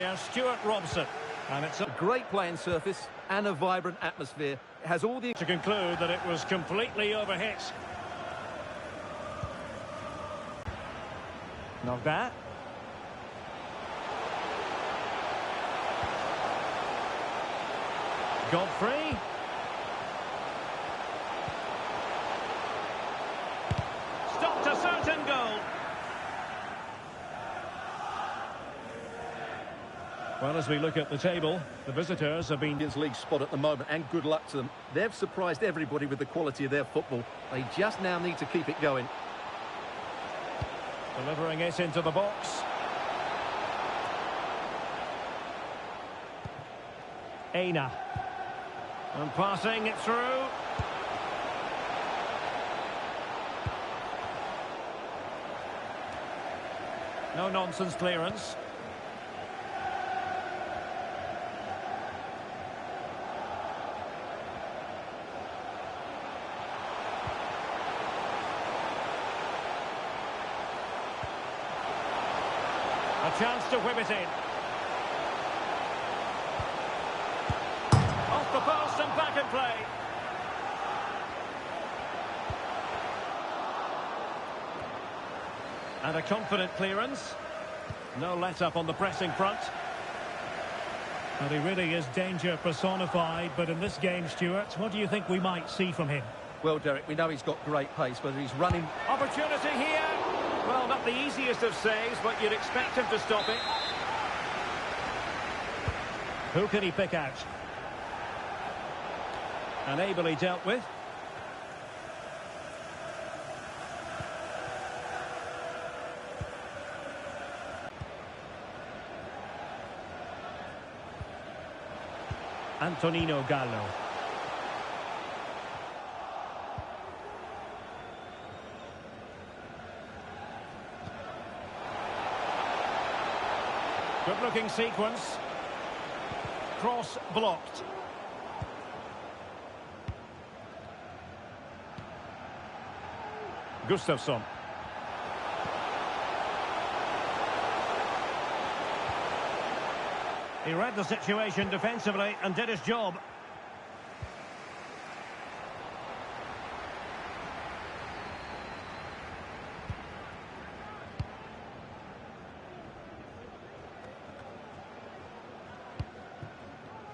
Now Stuart Robson, and it's A great playing surface and a vibrant atmosphere. It has all the... to conclude that it was completely overhit. Nogba. Godfrey. Stopped a certain goal. Well, as we look at the table, the visitors have been... Champions League spot at the moment, and good luck to them. They've surprised everybody with the quality of their football. They just now need to keep it going. Delivering it into the box. Aina. And passing it through. No-nonsense clearance. A chance to whip it in. Off the post and back in play. And a confident clearance. No let-up on the pressing front. And he really is danger personified, but in this game, Stuart, what do you think we might see from him? Well, Derek, we know he's got great pace, whether he's running... Opportunity here. Well, not the easiest of saves, but you'd expect him to stop it. Who can he pick out? And ably dealt with. Antonino Gallo. Good-looking sequence. Cross blocked. Gustafsson. He read the situation defensively and did his job.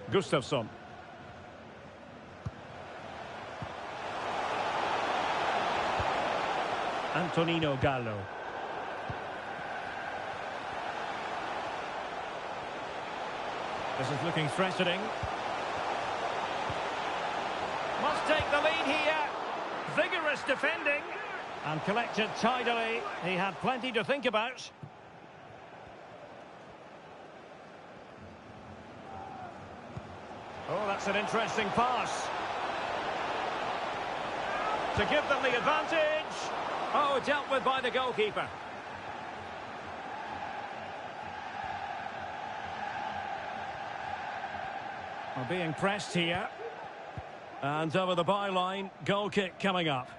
Gustafsson. Antonino Gallo. This is looking threatening. Must take the lead here. Vigorous defending. And collected tidily. He had plenty to think about. Oh, that's an interesting pass. To give them the advantage. Oh, dealt with by the goalkeeper. Well, being pressed here. And over the byline, goal kick coming up.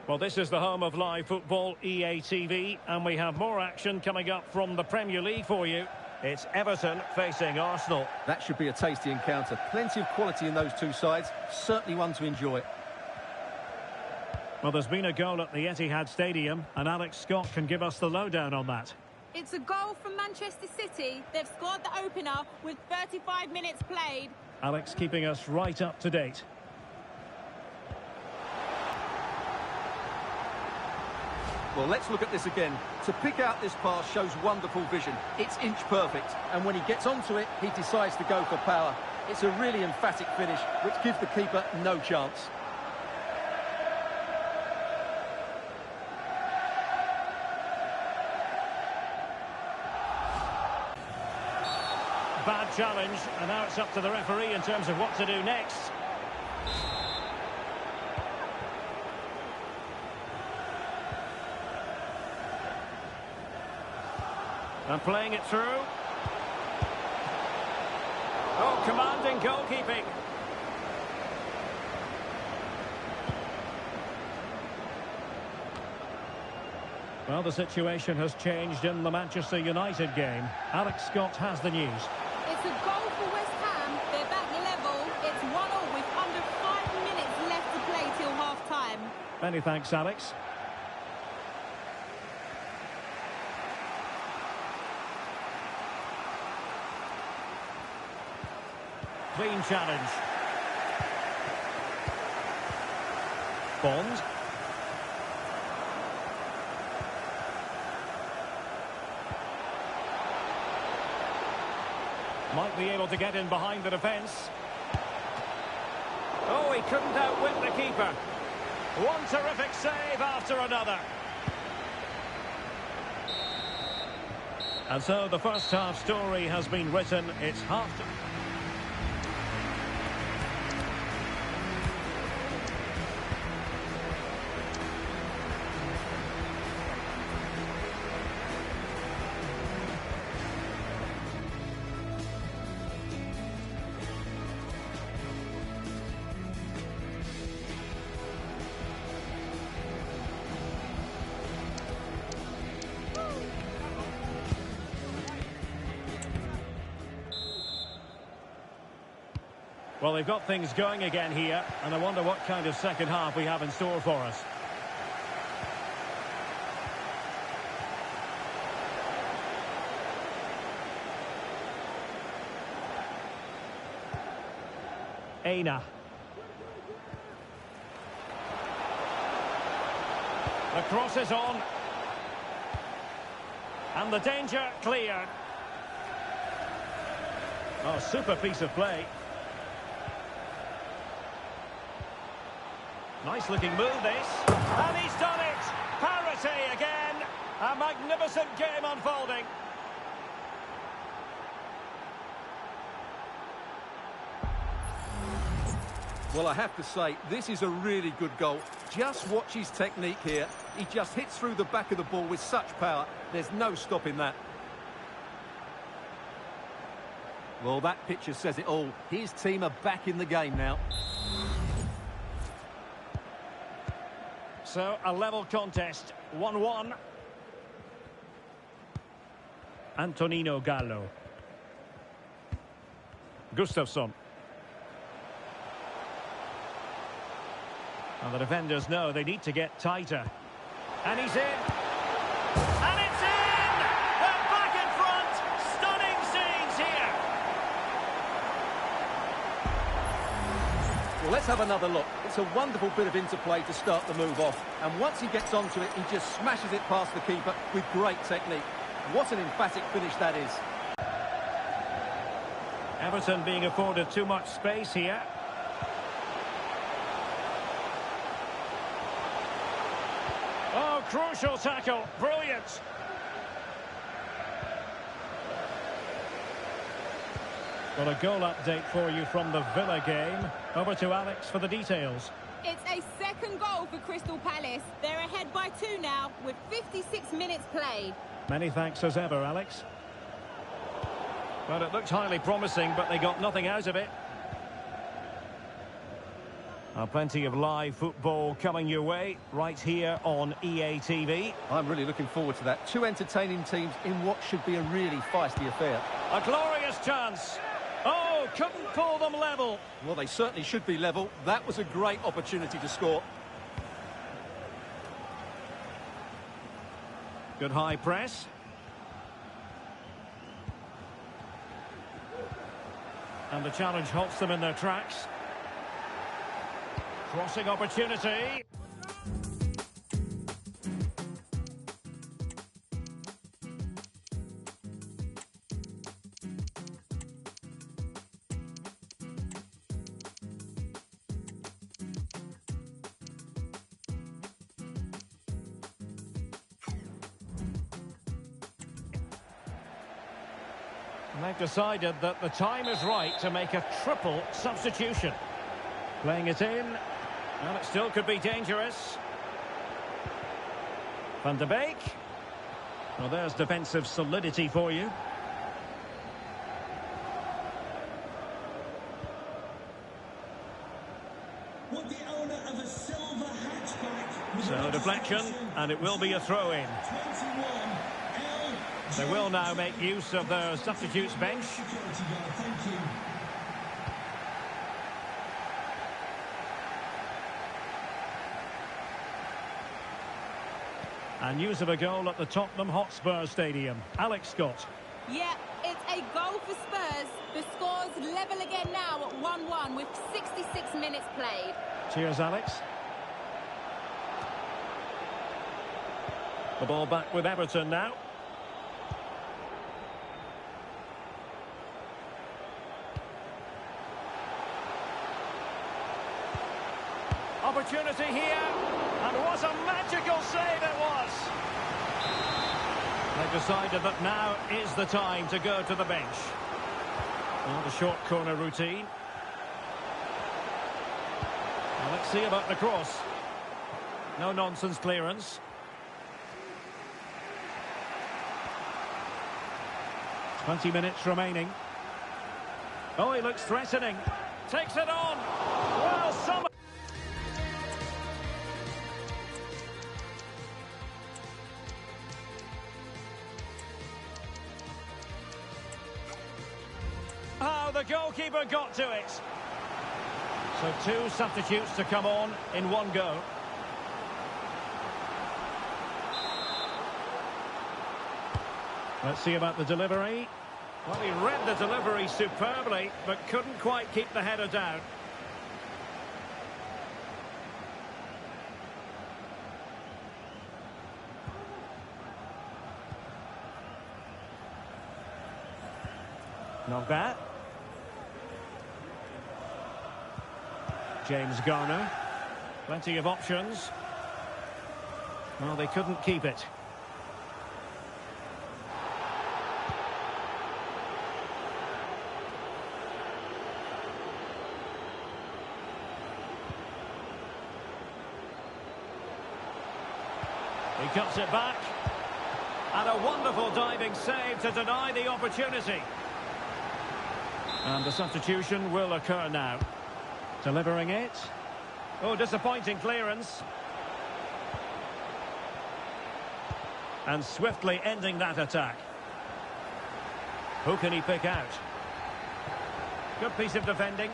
Well, this is the home of live football, EA TV, and we have more action coming up from the Premier League for you. It's Everton facing Arsenal. That should be a tasty encounter. Plenty of quality in those two sides. Certainly one to enjoy. Well, there's been a goal at the Etihad Stadium, and Alex Scott can give us the lowdown on that. It's a goal from Manchester City. They've scored the opener with 35 minutes played. Alex keeping us right up to date. Well, let's look at this again. To pick out this pass shows wonderful vision. It's inch perfect, and when he gets onto it, he decides to go for power. It's a really emphatic finish, which gives the keeper no chance. Bad challenge, and now it's up to the referee in terms of what to do next. And playing it through. Oh, commanding goalkeeping. Well, the situation has changed in the Manchester United game. Alex Scott has the news. It's a goal for West Ham. They're back level. It's 1-1 with under 5 minutes left to play till half-time. Many thanks, Alex. Clean challenge. Bond. Might be able to get in behind the defence. Oh, he couldn't outwit the keeper. One terrific save after another. And so the first half story has been written. It's half. Well, they've got things going again here, and I wonder what kind of second half we have in store for us. Aina. The cross is on. And the danger cleared. Oh, super piece of play. Nice looking move this, and he's done it! Parity again! A magnificent game unfolding. Well, I have to say, this is a really good goal. Just watch his technique here. He just hits through the back of the ball with such power. There's no stopping that. Well, that picture says it all. His team are back in the game now. So, a level contest, 1-1. Antonino Gallo. Gustafsson. And the defenders know they need to get tighter. And he's in. And it's in! They're back in front! Stunning scenes here! Well, let's have another look. It's a wonderful bit of interplay to start the move off. And once he gets onto it, he just smashes it past the keeper with great technique. What an emphatic finish that is. Everton being afforded too much space here. Oh, crucial tackle. Brilliant. Well, a goal update for you from the Villa game. Over to Alex for the details. It's a second goal for Crystal Palace. They're ahead by 2 now with 56 minutes played. Many thanks as ever, Alex. Well, it looked highly promising, but they got nothing out of it. Plenty of live football coming your way right here on EA TV. I'm really looking forward to that. Two entertaining teams in what should be a really feisty affair. A glorious chance. Oh, couldn't pull them level. Well, they certainly should be level. That was a great opportunity to score. Good high press. And the challenge halts them in their tracks. Crossing opportunity. And they've decided that the time is right to make a triple substitution. Playing it in. Well, it still could be dangerous. Van de Beek. Well, there's defensive solidity for you. Would the owner of a silver hatchback... So deflection, and it will be a throw-in. They will now make use of their substitutes bench. And news of a goal at the Tottenham Hotspur Stadium. Alex Scott. Yeah, it's a goal for Spurs. The score's level again now at 1-1 with 66 minutes played. Cheers, Alex. The ball back with Everton now. Opportunity here, and what a magical save it was! They've decided that now is the time to go to the bench. Well, the short corner routine. Well, let's see about the cross. No nonsense clearance. "20 minutes remaining. Oh, he looks threatening. Takes it on. Well, some... Oh, the goalkeeper got to it. So two substitutes to come on in one go. Let's see about the delivery. Well, he read the delivery superbly, but couldn't quite keep the header down. Not bad. James Garner. Plenty of options. Well, they couldn't keep it. He cuts it back. And a wonderful diving save to deny the opportunity. And the substitution will occur now. Delivering it. Oh, disappointing clearance. And swiftly ending that attack. Who can he pick out? Good piece of defending.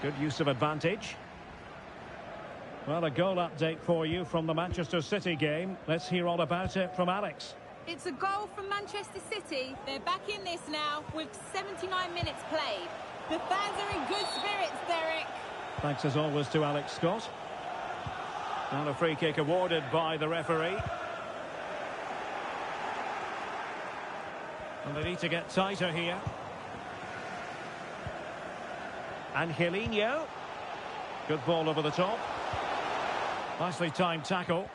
Good use of advantage. Well, a goal update for you from the Manchester City game. Let's hear all about it from Alex. It's a goal from Manchester City. They're back in this now with 79 minutes played. The fans are in good spirits, Derek. Thanks as always to Alex Scott. And a free kick awarded by the referee. And they need to get tighter here. Angelino. Good ball over the top. Nicely timed tackle.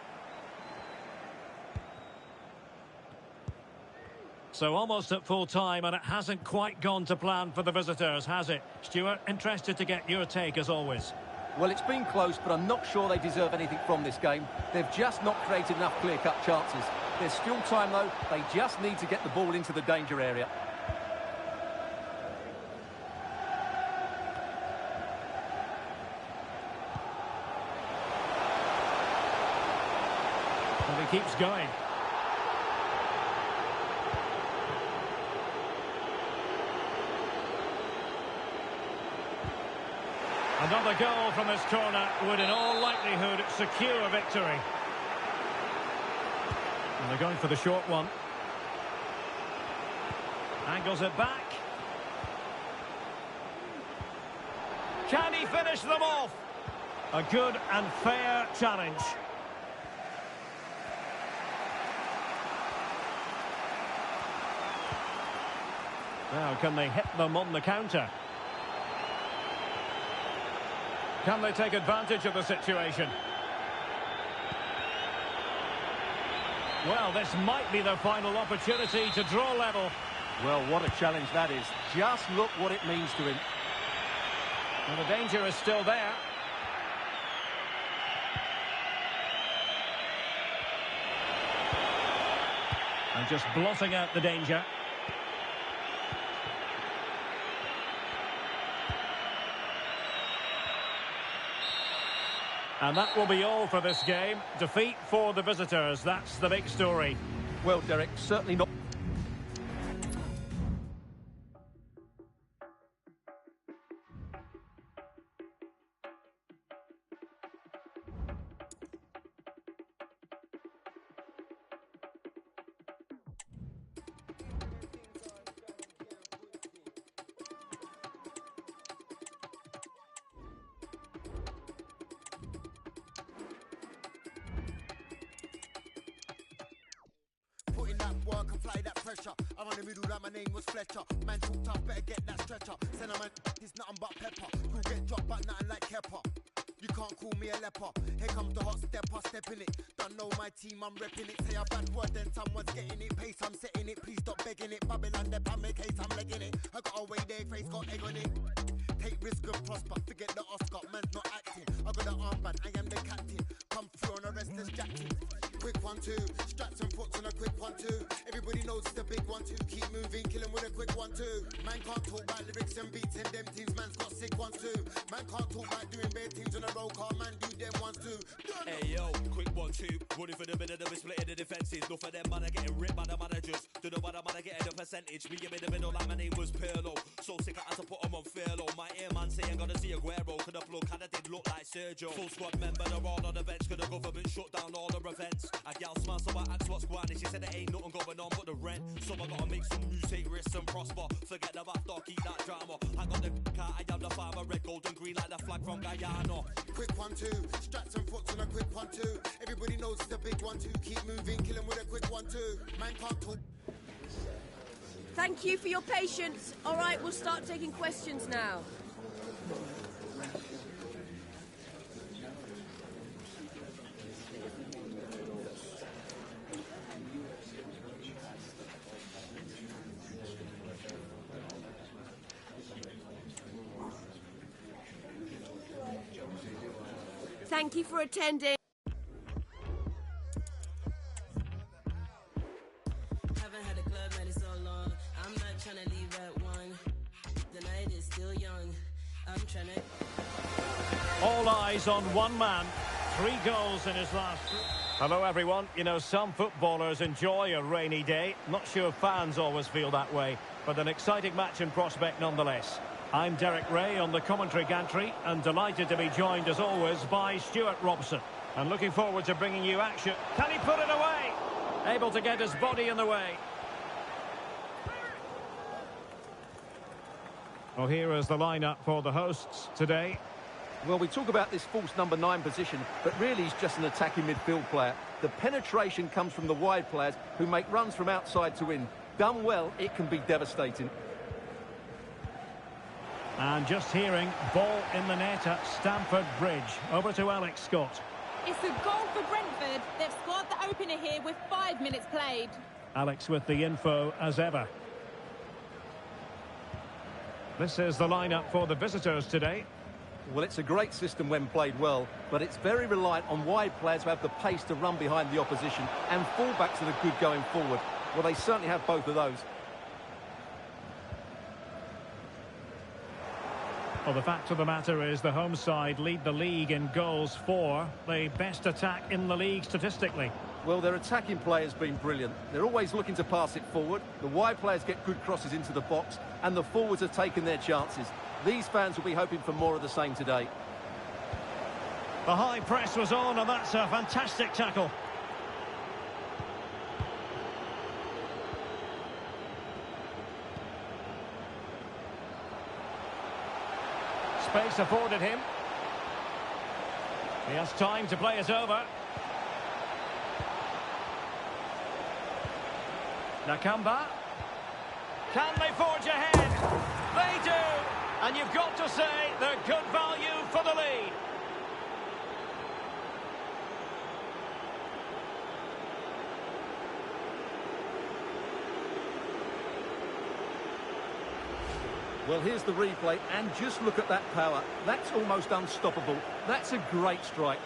So almost at full time, and it hasn't quite gone to plan for the visitors, has it? Stuart, interested to get your take as always. Well, it's been close, but I'm not sure they deserve anything from this game. They've just not created enough clear-cut chances. There's still time, though. They just need to get the ball into the danger area. And he keeps going. Another goal from this corner would in all likelihood secure a victory. And they're going for the short one. Angles it back. Can he finish them off? A good and fair challenge. Now, can they hit them on the counter? Can they take advantage of the situation? Well, this might be their final opportunity to draw level. Well, what a challenge that is. Just look what it means to him. And the danger is still there. And just blotting out the danger. And that will be all for this game. Defeat for the visitors. That's the big story. Well, Derek, certainly not. Putting that work, apply that pressure. I'm on the middle like my name was Fletcher. Man too tough, better get that stretcher. Cinnamon is nothing but pepper. You'll get dropped but nothing like Kepper. You can't call me a leper. Here comes the hot stepper, step in it. Don't know my team, I'm repping it. Say a bad word, then someone's getting it. Pace, I'm setting it. Please stop begging it. Babylon, the panic case, I'm legging it. I got away there, face got egg on it. Take risk and prosper. Forget the Oscar, man's not acting. I got the armband, I am the captain. Come through on a restless jacket. Quick 1-2, straps and foots on a quick 1-2. Everybody knows it's a big 1-2. Keep moving, kill him with a quick 1-2. Man can't talk about lyrics and beats and them teams. Man's got sick 1-2. Man can't talk about doing bare teams on a roll car. Man do them 1-2. Hey yo, quick 1-2. Running for the middle, we splitting the defences. Enough of them man are getting ripped by the managers. Don't know why the man are getting the percentage. Me in the middle like my name was Pirlo. So sick I had to put him on furlough. My earman saying gotta see Aguero. Could have blown kinda did look like Sergio. Full squad member, they're all on the bench. Could the government shut down all the events. A gal smile, so I asked what's going on. She said there ain't nothing going on but the rent. So I gotta make some moves, take risks and prosper. Forget the after, keep that drama. I got the car, I am the farmer. Red, gold and green like the flag from Guyana. Quick 1-2, straps and foots on a quick 1-2. Everybody knows it's a big 1-2. Keep moving, kill him with a quick 1-2. Man can't talk. Thank you for your patience. All right, we'll start taking questions now. Thank you for attending. Haven't had a club man in so long. I'm not trying to leave at 1. The night is still young. I'm trying to... All eyes on one man. 3 goals in his last... Hello, everyone. You know, some footballers enjoy a rainy day. Not sure fans always feel that way, but an exciting match in prospect nonetheless. I'm Derek Ray on the commentary gantry and delighted to be joined as always by Stuart Robson. And looking forward to bringing you action. Can he put it away? Able to get his body in the way. Well, here is the lineup for the hosts today. Well, we talk about this false number 9 position, but really he's just an attacking midfield player. The penetration comes from the wide players who make runs from outside to in. Done well, it can be devastating. And just hearing, ball in the net at Stamford Bridge. Over to Alex Scott. It's a goal for Brentford. They've scored the opener here with 5 minutes played. Alex with the info as ever. This is the lineup for the visitors today. Well, it's a great system when played well, but it's very reliant on wide players who have the pace to run behind the opposition and fullbacks that are good going forward. Well, they certainly have both of those. Well, the fact of the matter is the home side lead the league in goals for the best attack in the league statistically. Well, their attacking play has been brilliant. They're always looking to pass it forward. The wide players get good crosses into the box, and the forwards have taken their chances. These fans will be hoping for more of the same today. The high press was on, and that's a fantastic tackle. Space afforded him. He has time to play it over. Nakamba. Can they forge ahead? They do! And you've got to say they're good value for the lead. Well, here's the replay, and just look at that power. That's almost unstoppable. That's a great strike.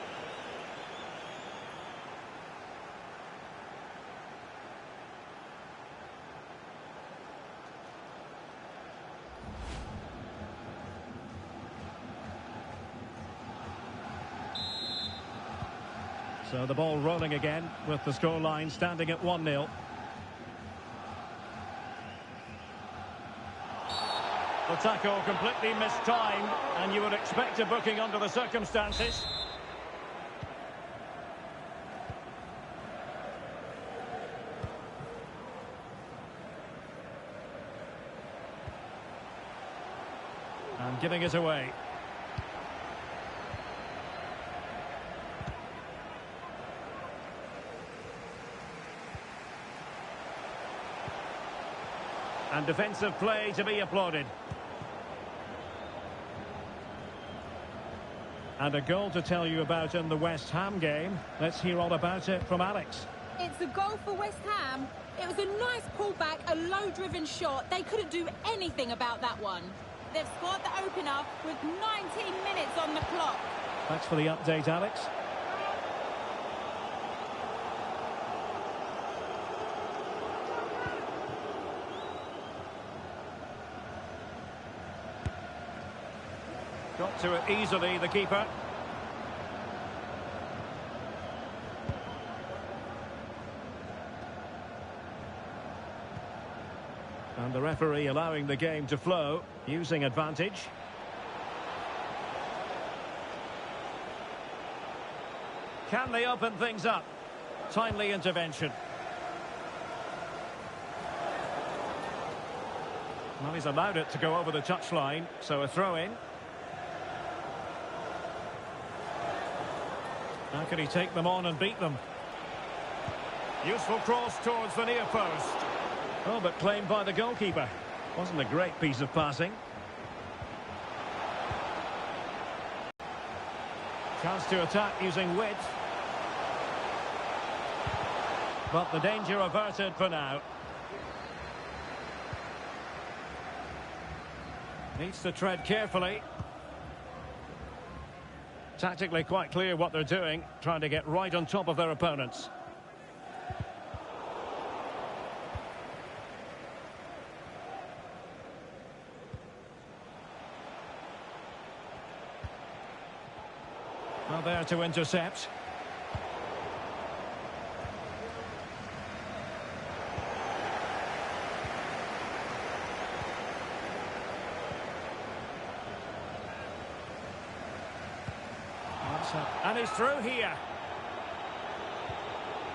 So the ball rolling again with the scoreline standing at 1-0. The tackle completely mistimed, and you would expect a booking under the circumstances. And giving it away. And defensive play to be applauded. And a goal to tell you about in the West Ham game. Let's hear all about it from Alex. It's a goal for West Ham. It was a nice pullback, a low-driven shot. They couldn't do anything about that one. They've scored the opener with 19 minutes on the clock. Thanks for the update, Alex. Got to it easily, the keeper. And the referee allowing the game to flow, using advantage. Can they open things up? Timely intervention. Well, he's allowed it to go over the touchline, so a throw-in. How can he take them on and beat them? Useful cross towards the near post. Oh, but claimed by the goalkeeper. Wasn't a great piece of passing. Chance to attack using width. But the danger averted for now. Needs to tread carefully. Tactically quite clear what they're doing, trying to get right on top of their opponents. Well, there to intercept. And he's through here.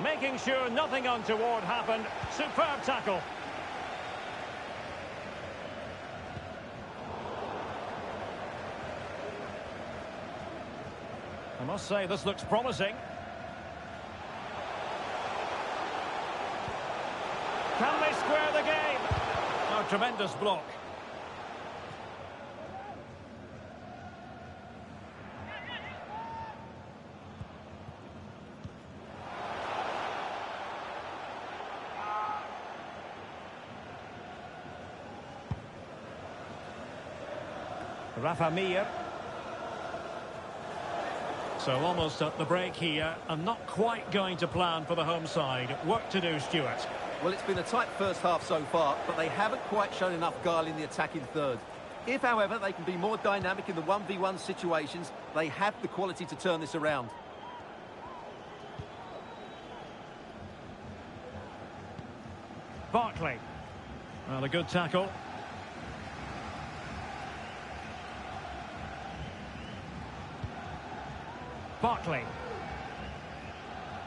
Making sure nothing untoward happened. Superb tackle. I must say, this looks promising. Can they square the game? Oh, tremendous block. Rafa Mir. So almost at the break here, and not quite going to plan for the home side. Work to do, Stuart. Well, it's been a tight first half so far, but they haven't quite shown enough guile in the attacking third. If, however, they can be more dynamic in the 1v1 situations, they have the quality to turn this around. Barkley. Well, a good tackle. Barkley.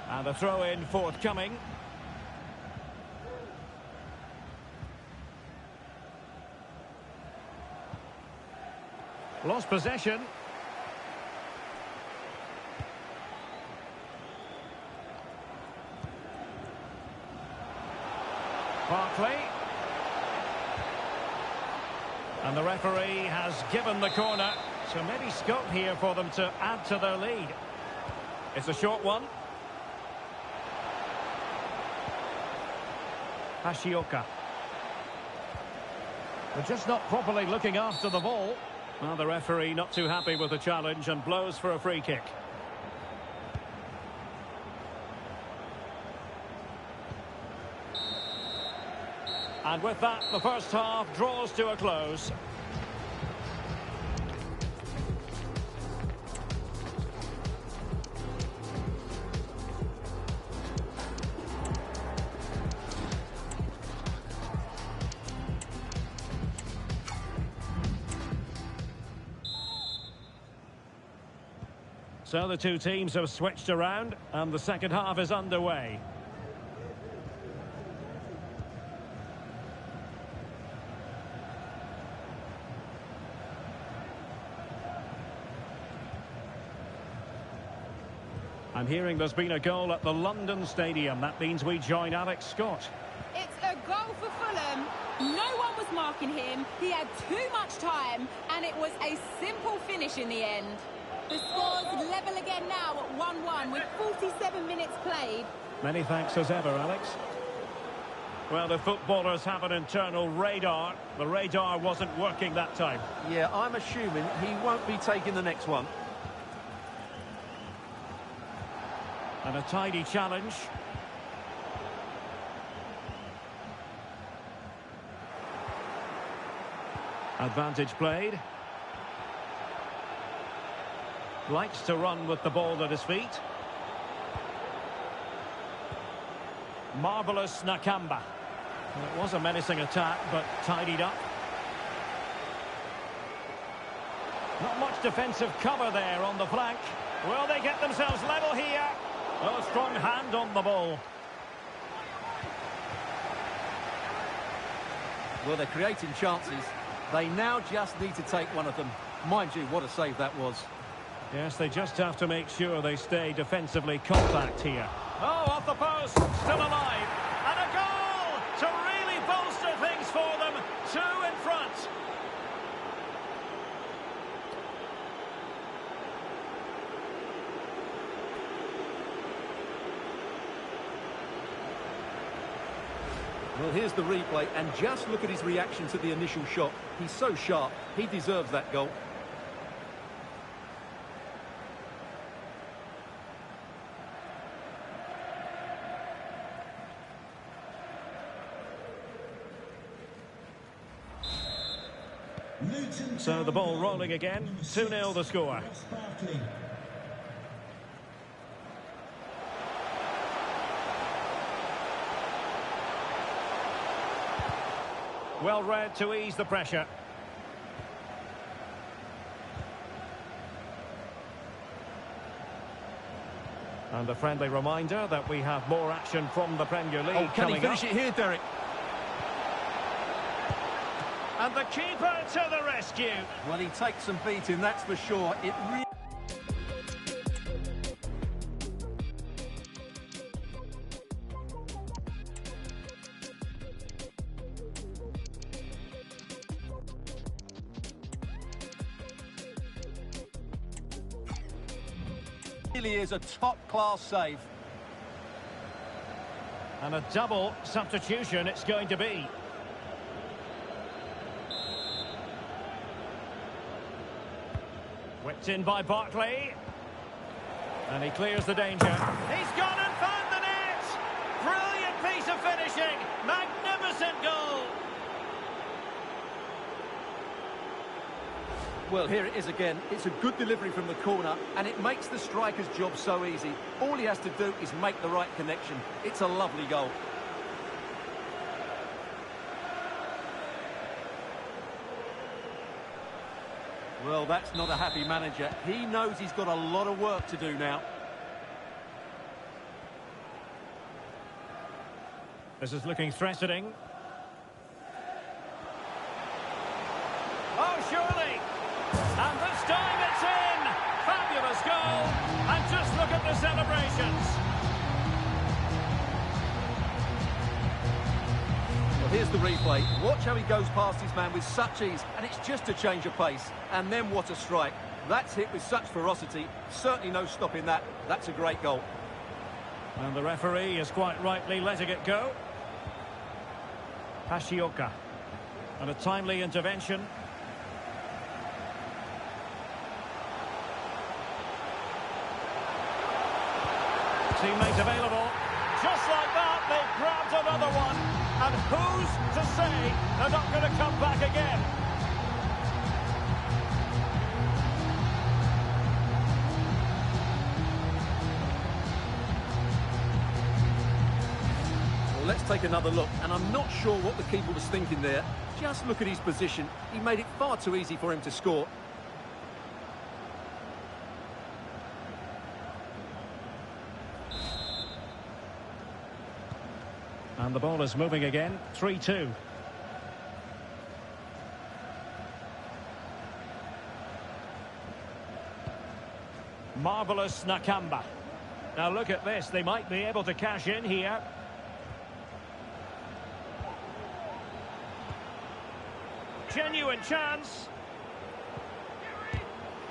And the throw-in forthcoming. Lost possession. Barkley. And the referee has given the corner. So maybe scope here for them to add to their lead. It's a short one. Hashioka. They're just not properly looking after the ball. Well, the referee not too happy with the challenge and blows for a free kick. And with that, the first half draws to a close. So the two teams have switched around and the second half is underway. I'm hearing there's been a goal at the London Stadium. That means we join Alex Scott. It's a goal for Fulham. No one was marking him. He had too much time, and it was a simple finish in the end. The score's level again now at 1-1 with 47 minutes played. Many thanks as ever, Alex. Well, the footballers have an internal radar. The radar wasn't working that time. Yeah, I'm assuming he won't be taking the next one. And a tidy challenge. Advantage played. Likes to run with the ball at his feet. Marvellous Nakamba. It was a menacing attack, but tidied up. Not much defensive cover there on the flank. Will they get themselves level here? Oh, strong hand on the ball. Well, they're creating chances. They now just need to take one of them. Mind you, what a save that was. Yes, they just have to make sure they stay defensively compact here. Oh, off the post, still alive. And a goal to really bolster things for them. Two in front. Well, here's the replay, and just look at his reaction to the initial shot. He's so sharp. He deserves that goal. So the ball rolling again. 2-0 the score. Well read to ease the pressure. And a friendly reminder that we have more action from the Premier League coming up. Can he finish it here, Derek? And the keeper to the rescue. Well, he takes some beating, that's for sure. It really is a top-class save. And a double substitution it's going to be. Whipped in by Barkley. And he clears the danger. He's gone and found the net! Brilliant piece of finishing! Magnificent goal! Well, here it is again. It's a good delivery from the corner, and it makes the striker's job so easy. All he has to do is make the right connection. It's a lovely goal. Well, that's not a happy manager. He knows he's got a lot of work to do now. This is looking threatening. Oh, surely! And this time it's in! Fabulous goal! And just look at the celebrations! Well, here's the replay. Watch how he goes past his man with such ease, and it's just a change of pace. And then what a strike. That's hit with such ferocity. Certainly no stopping that. That's a great goal. And the referee is quite rightly letting it go. Hashioka. And a timely intervention. Teammate available. Just like that, they've grabbed another one. And who's to say they're not going to come back again? Well, let's take another look. And I'm not sure what the keeper was thinking there. Just look at his position. He made it far too easy for him to score. And the ball is moving again. 3-2. Marvellous Nakamba. Now look at this. They might be able to cash in here. Genuine chance.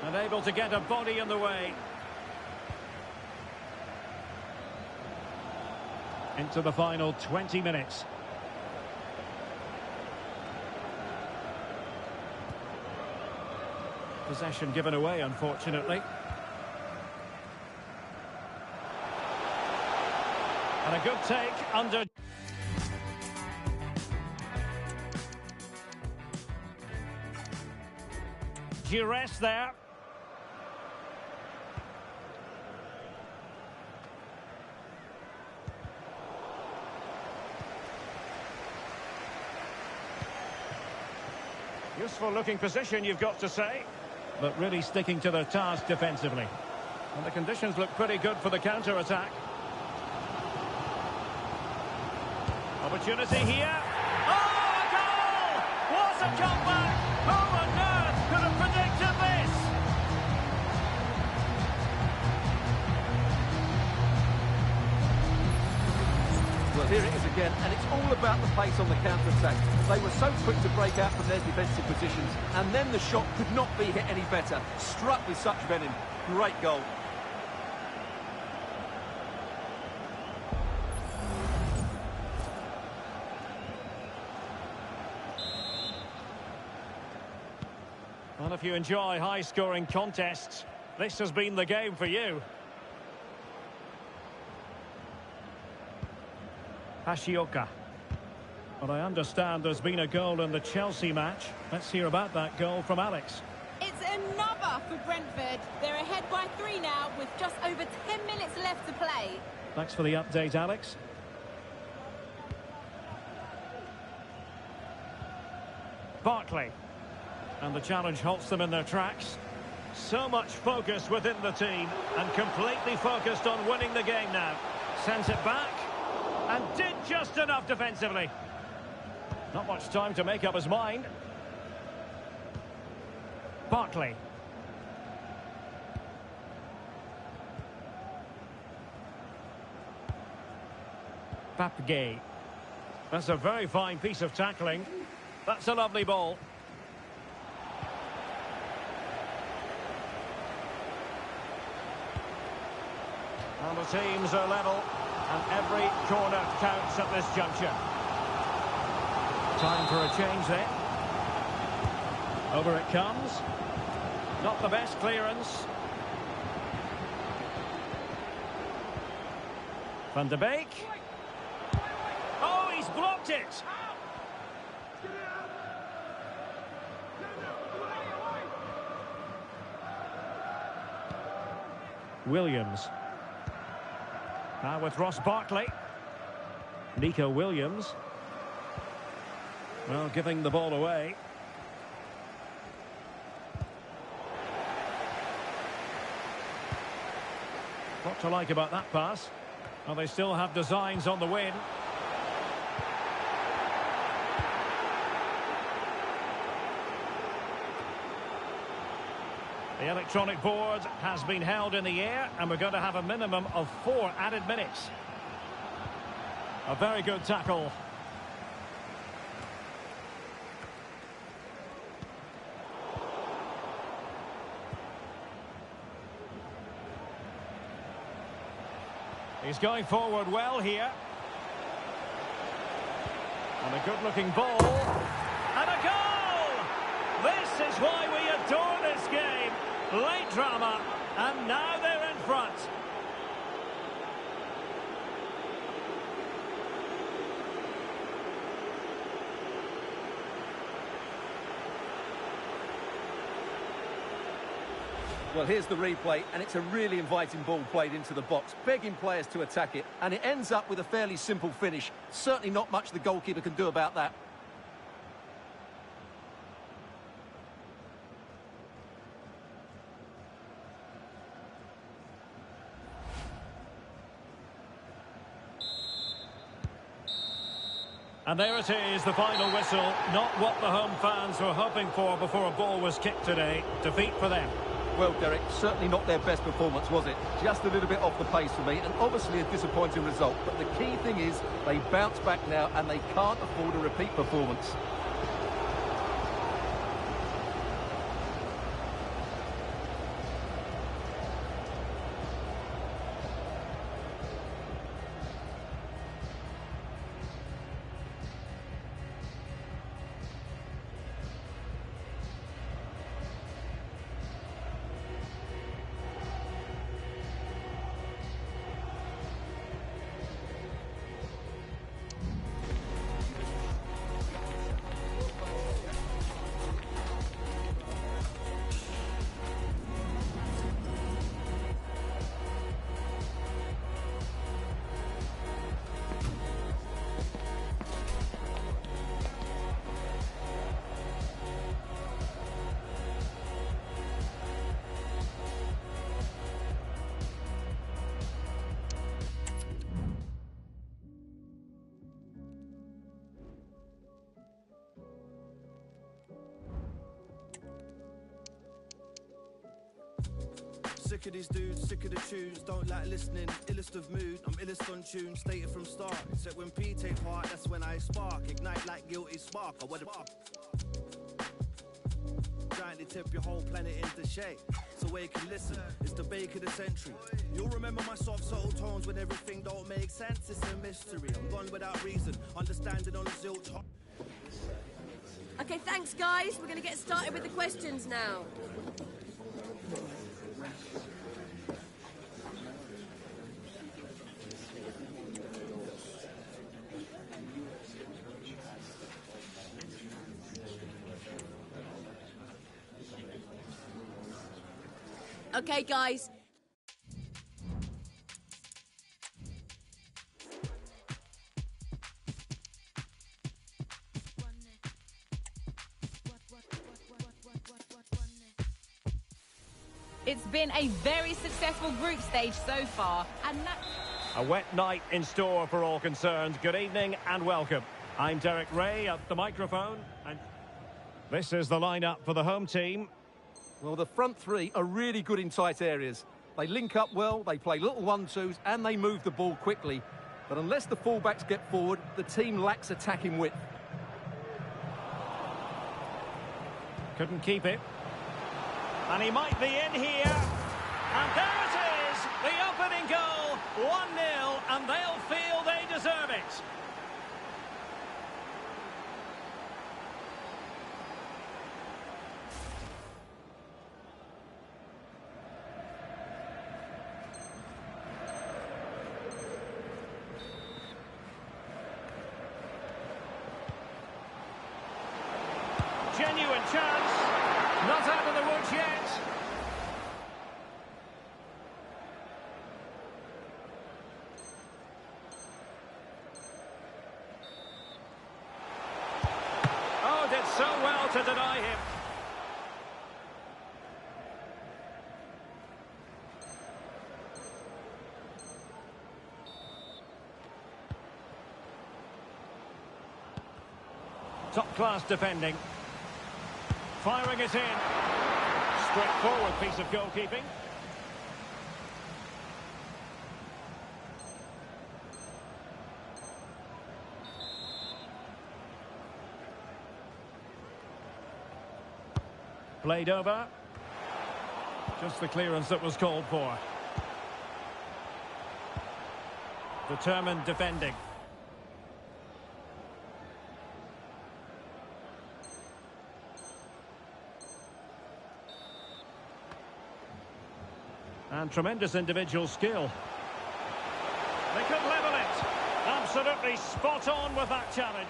And able to get a body in the way. Into the final 20 minutes. Possession given away, unfortunately. And a good take under... Gires there. Useful looking position, you've got to say. But really sticking to their task defensively. And the conditions look pretty good for the counter-attack. Opportunity here. Oh, a goal! What a comeback! Who on earth could have predicted this? Well, here it is again, and it's all about the pace on the counter-attack. They were so quick to break out from their defensive positions, and then the shot could not be hit any better. Struck with such venom. Great goal. Well, if you enjoy high-scoring contests, this has been the game for you. Hashioka. Well, I understand there's been a goal in the Chelsea match. Let's hear about that goal from Alex. It's another for Brentford. They're ahead by 3 now with just over 10 minutes left to play. Thanks for the update, Alex. Barkley. And the challenge halts them in their tracks. So much focus within the team and completely focused on winning the game now. Sends it back and did just enough defensively. Not much time to make up his mind. Barkley. Papgay. That's a very fine piece of tackling. That's a lovely ball. And the teams are level, and every corner counts at this juncture. Time for a change then. Over it comes. Not the best clearance. Van de Beek. Oh, he's blocked it. Williams. Now with Ross Barkley. Nico Williams. Well, giving the ball away. What to like about that pass? Well, they still have designs on the win. The electronic board has been held in the air, and we're going to have a minimum of 4 added minutes. A very good tackle. He's going forward well here. And a good-looking ball. And a goal! This is why we adore this game. Late drama, and now they're in front. Well, here's the replay, and it's a really inviting ball played into the box, begging players to attack it, and it ends up with a fairly simple finish. Certainly not much the goalkeeper can do about that. And there it is, the final whistle. Not what the home fans were hoping for before a ball was kicked today. Defeat for them. Well, Derek, certainly not their best performance, was it? Just a little bit off the pace for me, and obviously a disappointing result. But the key thing is they bounce back now, and they can't afford a repeat performance. Sick of these dudes, sick of the tunes, don't like listening, illest of mood, I'm illest on tune, stated from start, except when P take part, that's when I spark, ignite like guilty spark, or what the giantly tip your whole planet into shape, so where you can listen, it's the bake of the century, you'll remember my soft subtle tones when everything don't make sense, it's a mystery, I'm gone without reason, understanding on the zilch. Okay, thanks, guys. We're going to get started with the questions now. Okay, guys. It's been a very successful group stage so far, and that... A wet night in store for all concerned. Good evening and welcome. I'm Derek Ray at the microphone, and this is the lineup for the home team. Well, the front three are really good in tight areas. They link up well, they play little one-twos, and they move the ball quickly. But unless the fullbacks get forward, the team lacks attacking width. Couldn't keep it. And he might be in here. And there it is, the opening goal, 1-0, and they'll feel they deserve it. Genuine chance. Not out of the woods yet. Oh, did so well to deny him. Top-class defending. Firing it in. Straightforward piece of goalkeeping. Played over. Just the clearance that was called for. Determined defending. And tremendous individual skill. They could level it. Absolutely spot on with that challenge.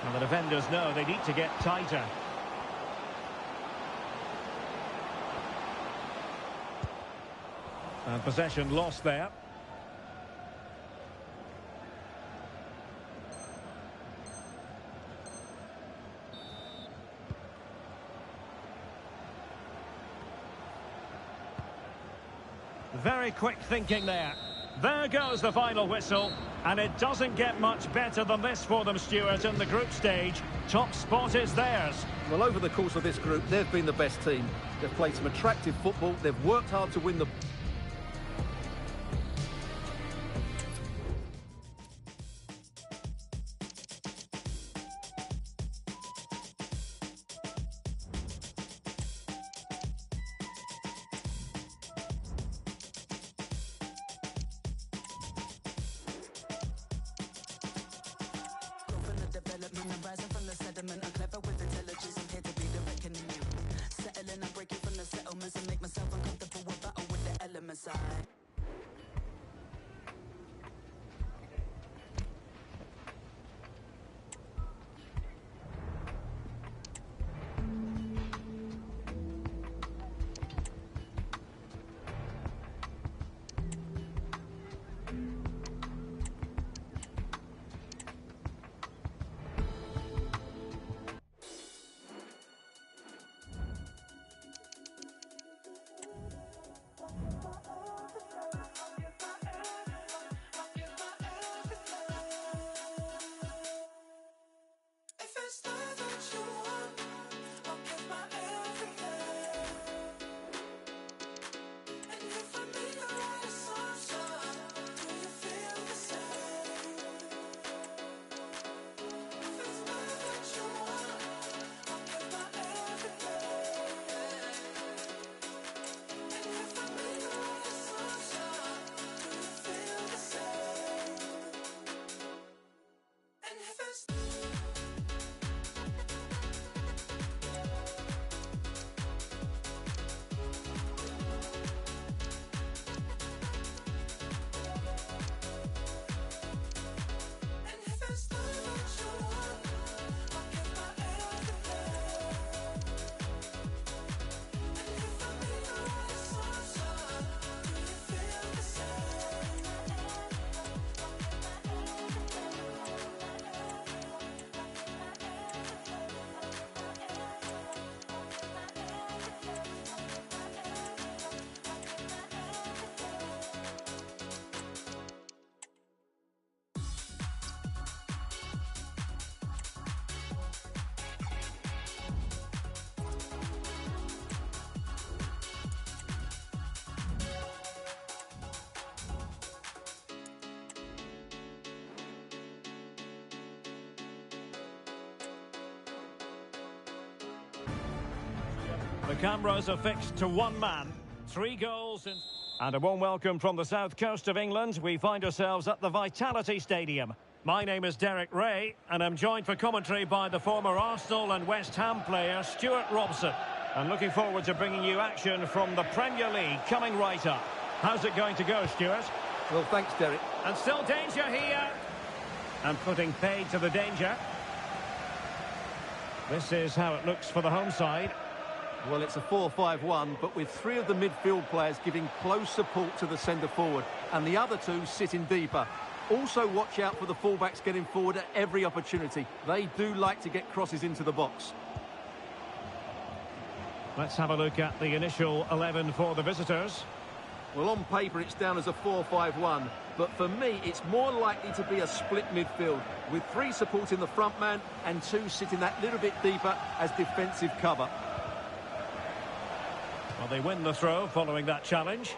And the defenders know they need to get tighter. And possession lost there. Very quick thinking there. There goes the final whistle. And it doesn't get much better than this for them, Stuart, in the group stage. Top spot is theirs. Well, over the course of this group, they've been the best team. They've played some attractive football. They've worked hard to win the... development. I'm rising from the sediment. I'm clever with intelligence. I'm here to be the reckoning you. Settling, I'm breaking from the settlements and make myself uncomfortable with battle with the elements. The cameras are fixed to one man. 3 goals and a warm welcome from the south coast of England. We find ourselves at the Vitality Stadium. My name is Derek Ray, and I'm joined for commentary by the former Arsenal and West Ham player Stuart Robson. And looking forward to bringing you action from the Premier League coming right up. How's it going to go, Stuart? Well, thanks, Derek. And still danger here. And putting paid to the danger. This is how it looks for the home side. Well, it's a 4-5-1, but with 3 of the midfield players giving close support to the centre-forward, and the other 2 sitting deeper. Also, watch out for the fullbacks getting forward at every opportunity. They do like to get crosses into the box. Let's have a look at the initial 11 for the visitors. Well, on paper, it's down as a 4-5-1, but for me, it's more likely to be a split midfield, with 3 supporting the front man and 2 sitting that little bit deeper as defensive cover. Well, they win the throw following that challenge.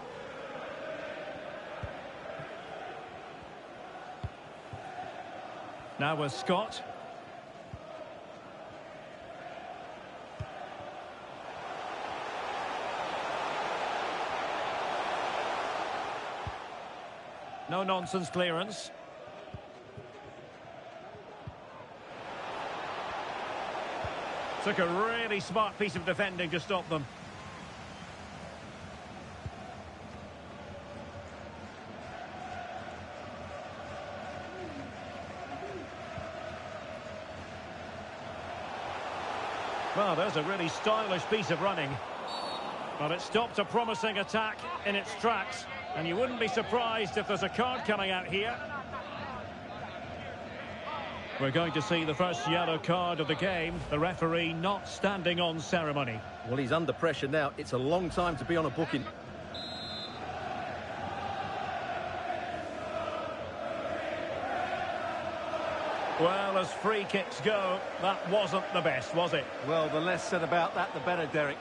Now with Scott. No nonsense clearance. Took a really smart piece of defending to stop them. Well, there's a really stylish piece of running. But it stopped a promising attack in its tracks. And you wouldn't be surprised if there's a card coming out here. We're going to see the first yellow card of the game. The referee not standing on ceremony. Well, he's under pressure now. It's a long time to be on a booking. Well, as free kicks go, that wasn't the best, was it? Well, the less said about that, the better, Derek.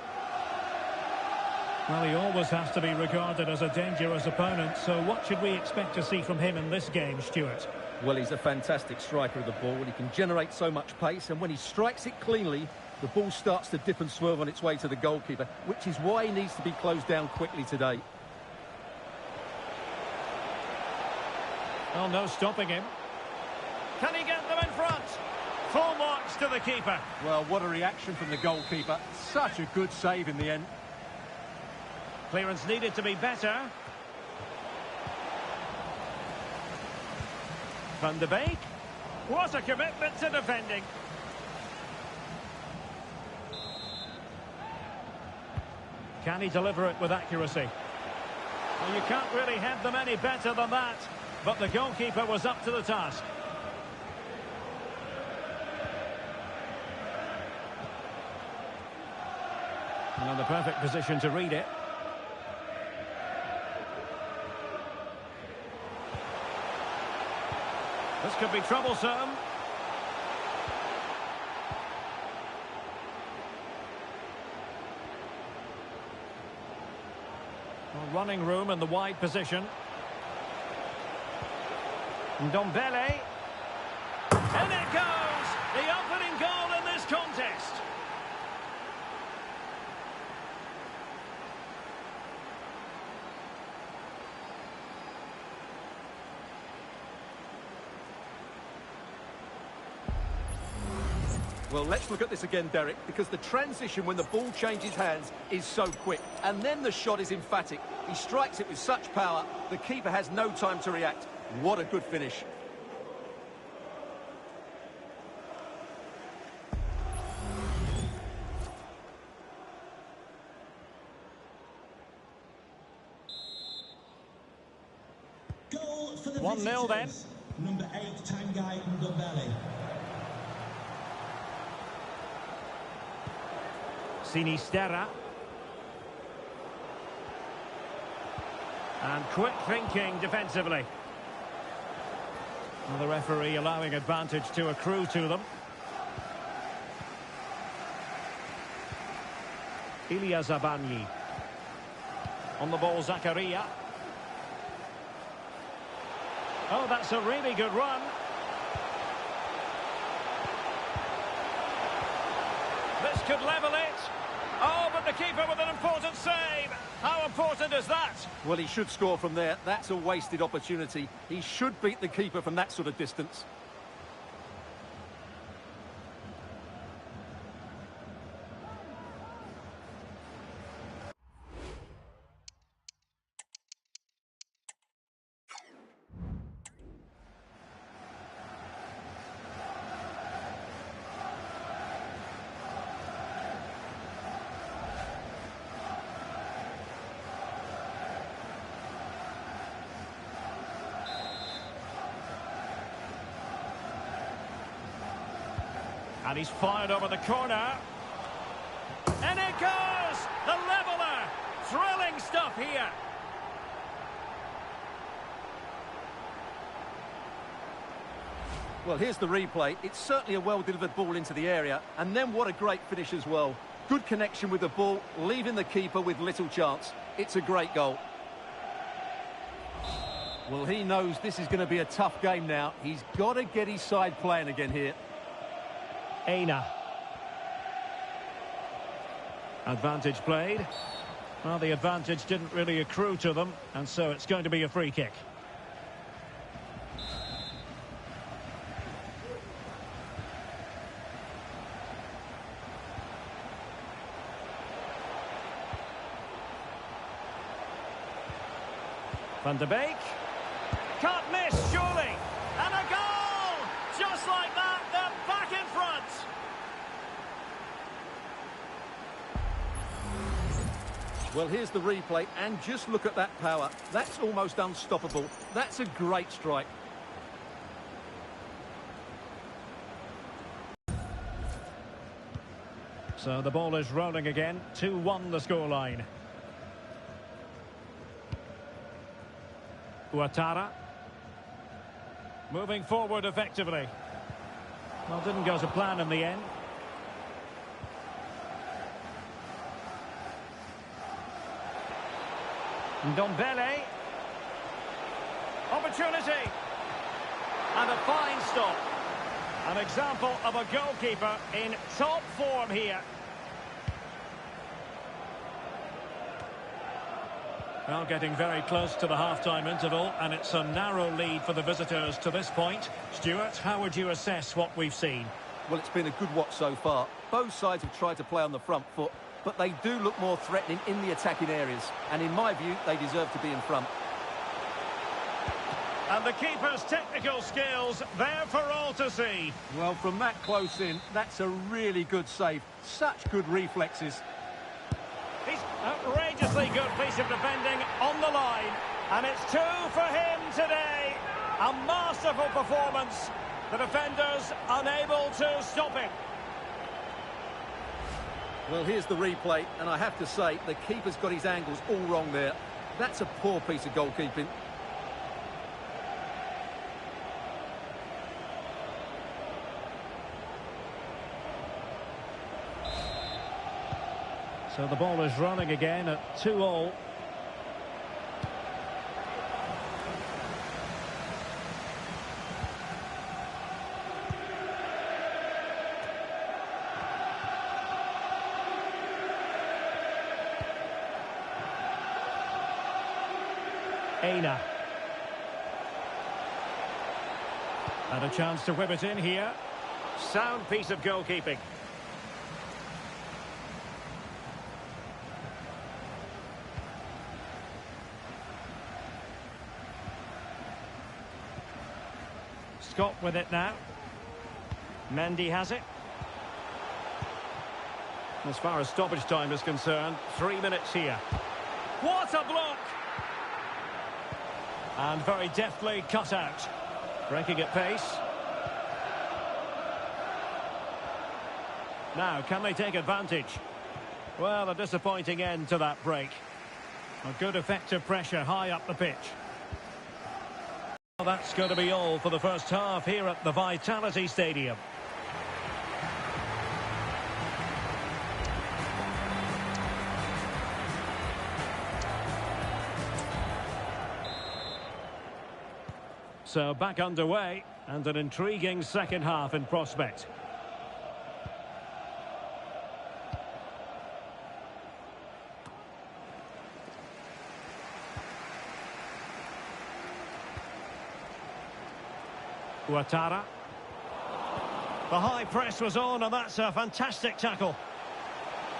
Well, he always has to be regarded as a dangerous opponent, so what should we expect to see from him in this game, Stuart? Well, he's a fantastic striker of the ball, and he can generate so much pace, and when he strikes it cleanly, the ball starts to dip and swerve on its way to the goalkeeper, which is why he needs to be closed down quickly today. Oh, no stopping him. Can he get them in front? Full marks to the keeper. Well, what a reaction from the goalkeeper. Such a good save in the end. Clearance needed to be better. Van de Beek. What a commitment to defending. Can he deliver it with accuracy? Well, you can't really head them any better than that. But the goalkeeper was up to the task. And in the perfect position to read it. This could be troublesome. Well, running room in the wide position. Ndombele. And it goes! The opening goal in this contest. Well, let's look at this again, Derek, because the transition when the ball changes hands is so quick. And then the shot is emphatic. He strikes it with such power, the keeper has no time to react. What a good finish. Goal for the 1-0 then. Number 8, Tanguy Ndombele. Sinisterra. And quick thinking defensively. Well, the referee allowing advantage to accrue to them. Ilya Zabanyi. On the ball, Zakaria. Oh, that's a really good run. This could level it. Oh, but the keeper with an important save. How important is that? Well, he should score from there. That's a wasted opportunity. He should beat the keeper from that sort of distance. And he's fired over the corner. And it goes! The leveller! Thrilling stuff here. Well, here's the replay. It's certainly a well-delivered ball into the area. And then what a great finish as well. Good connection with the ball, leaving the keeper with little chance. It's a great goal. Well, he knows this is going to be a tough game now. He's got to get his side playing again here. Aina. Advantage played. Well, the advantage didn't really accrue to them, and so it's going to be a free kick. Van de Beek. Can't miss, surely. And a goal! Just like that, they're back in front. Well, here's the replay, and just look at that power. That's almost unstoppable. That's a great strike. So the ball is rolling again. 2-1 the scoreline. Ouattara. Moving forward effectively. Well, didn't go to plan in the end. Ndombele. Opportunity. And a fine stop. An example of a goalkeeper in top form here. Well, getting very close to the half-time interval, and it's a narrow lead for the visitors to this point. Stuart, how would you assess what we've seen? Well, it's been a good watch so far. Both sides have tried to play on the front foot, but they do look more threatening in the attacking areas. And in my view, they deserve to be in front. And the keeper's technical skills there for all to see. Well, from that close in, that's a really good save. Such good reflexes. He's outrageously good piece of defending on the line. And it's 2 for him today. A masterful performance. The defenders unable to stop him. Well, here's the replay, and I have to say, the keeper's got his angles all wrong there. That's a poor piece of goalkeeping. So the ball is running again at 2-2. Aina. And a chance to whip it in here. Sound piece of goalkeeping. Scott with it now. Mendy has it. As far as stoppage time is concerned, 3 minutes here. What a block! And very deftly cut out. Breaking at pace. Now, can they take advantage? Well, a disappointing end to that break. A good effective pressure high up the pitch. Well, that's going to be all for the first half here at the Vitality Stadium. So back underway, and an intriguing second half in prospect. Ouattara. The high press was on, and that's a fantastic tackle.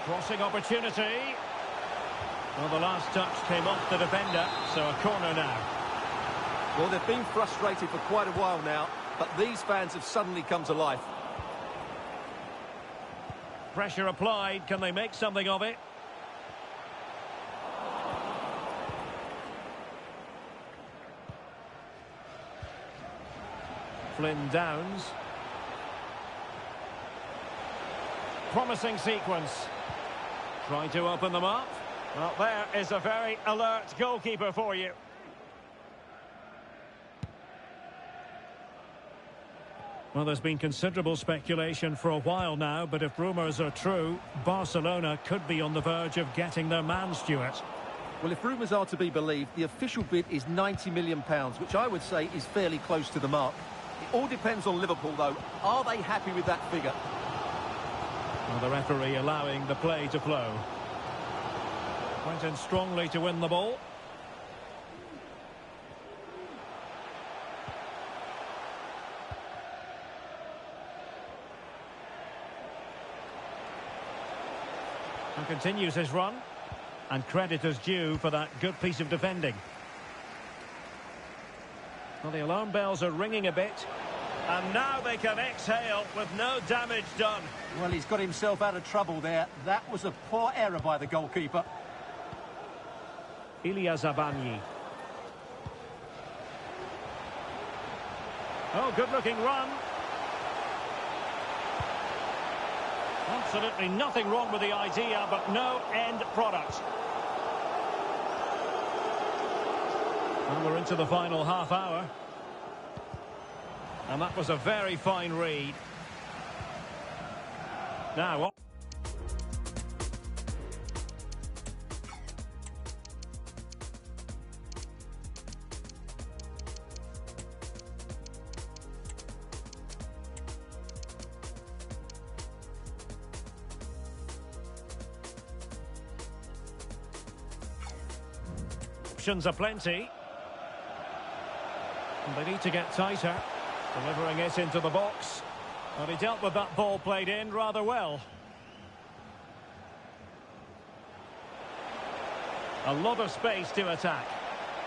Crossing opportunity. Well, the last touch came off the defender, so a corner now. Well, they've been frustrated for quite a while now, but these fans have suddenly come to life. Pressure applied. Can they make something of it? Flynn Downs. Promising sequence. Trying to open them up. Well, there is a very alert goalkeeper for you. Well, there's been considerable speculation for a while now, but if rumours are true, Barcelona could be on the verge of getting their man, Stuart. Well, if rumours are to be believed, the official bid is £90 million, which I would say is fairly close to the mark. It all depends on Liverpool, though. Are they happy with that figure? Well, the referee allowing the play to flow. Went in strongly to win the ball. And continues his run. And credit is due for that good piece of defending. Well, the alarm bells are ringing a bit. And now they can exhale with no damage done. Well, he's got himself out of trouble there. That was a poor error by the goalkeeper. Ilya Zabani. Oh, good-looking run. Absolutely nothing wrong with the idea, but no end product. And we're into the final half hour. And that was a very fine read. Now... options are plenty. And they need to get tighter. Delivering it into the box. But he dealt with that ball played in rather well. A lot of space to attack.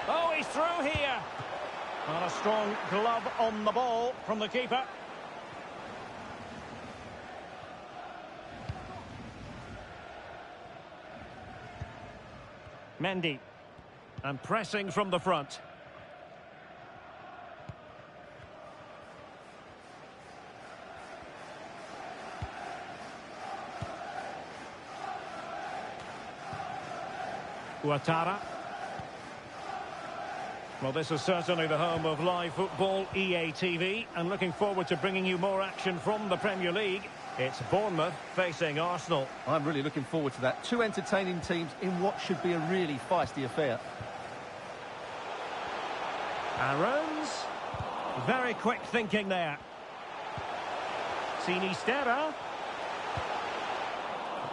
Oh, he's through here. And a strong glove on the ball from the keeper. Mendy. And pressing from the front. Ouattara. Well, this is certainly the home of live football, EA TV, and looking forward to bringing you more action from the Premier League. It's Bournemouth facing Arsenal. I'm really looking forward to that. Two entertaining teams in what should be a really feisty affair. Aarons. Very quick thinking there. Sinisterra.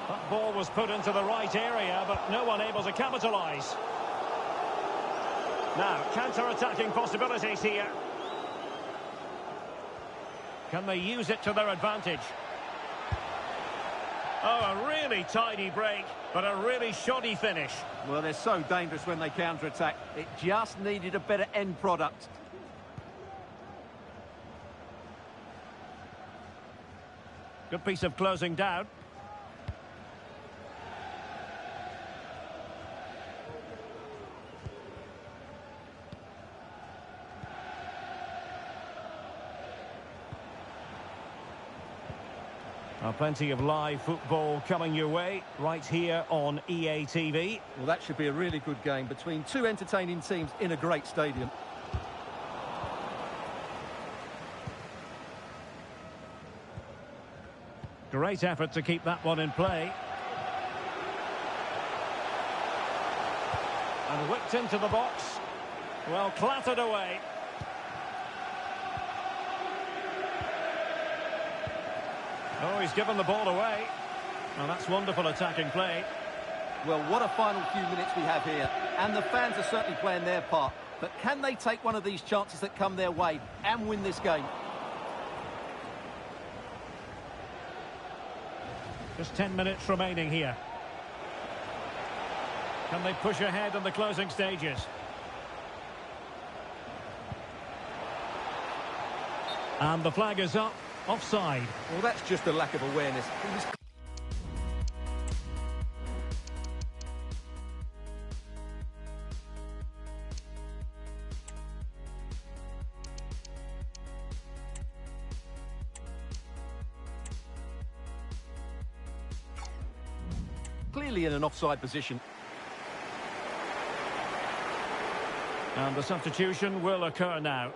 That ball was put into the right area, but no one able to capitalise. Now, counter-attacking possibilities here. Can they use it to their advantage? Oh, a really tidy break, but a really shoddy finish. Well, they're so dangerous when they counter-attack. It just needed a better end product. Good piece of closing down. Plenty of live football coming your way right here on EA TV. Well, that should be a really good game between two entertaining teams in a great stadium. Great effort to keep that one in play. And whipped into the box. Well, clattered away. Oh, he's given the ball away. Well, that's wonderful attacking play. Well, what a final few minutes we have here. And the fans are certainly playing their part. But can they take one of these chances that come their way and win this game? Just 10 minutes remaining here. Can they push ahead in the closing stages? And the flag is up. Offside. Well, that's just a lack of awareness. He was... clearly in an offside position. And the substitution will occur now.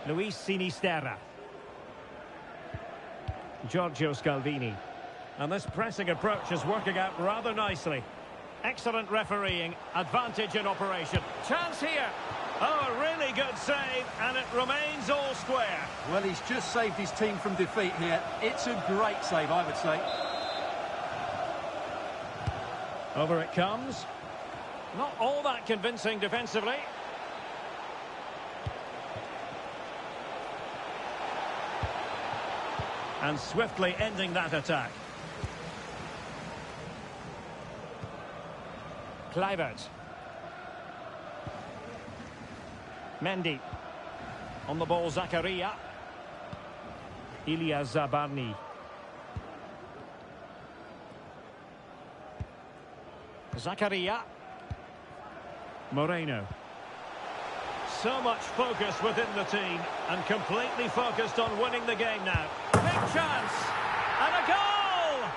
Luis Sinisterra. Giorgio Scalvini. And this pressing approach is working out rather nicely. Excellent refereeing, advantage in operation. Chance here. Oh, a really good save, and it remains all square. Well, he's just saved his team from defeat here. It's a great save, I would say. Over it comes. Not all that convincing defensively. And swiftly ending that attack. Kluivert. Mendy. On the ball, Zakaria. Ilya Zabarny. Zakaria. Moreno. So much focus within the team and completely focused on winning the game now. Big chance. And a goal!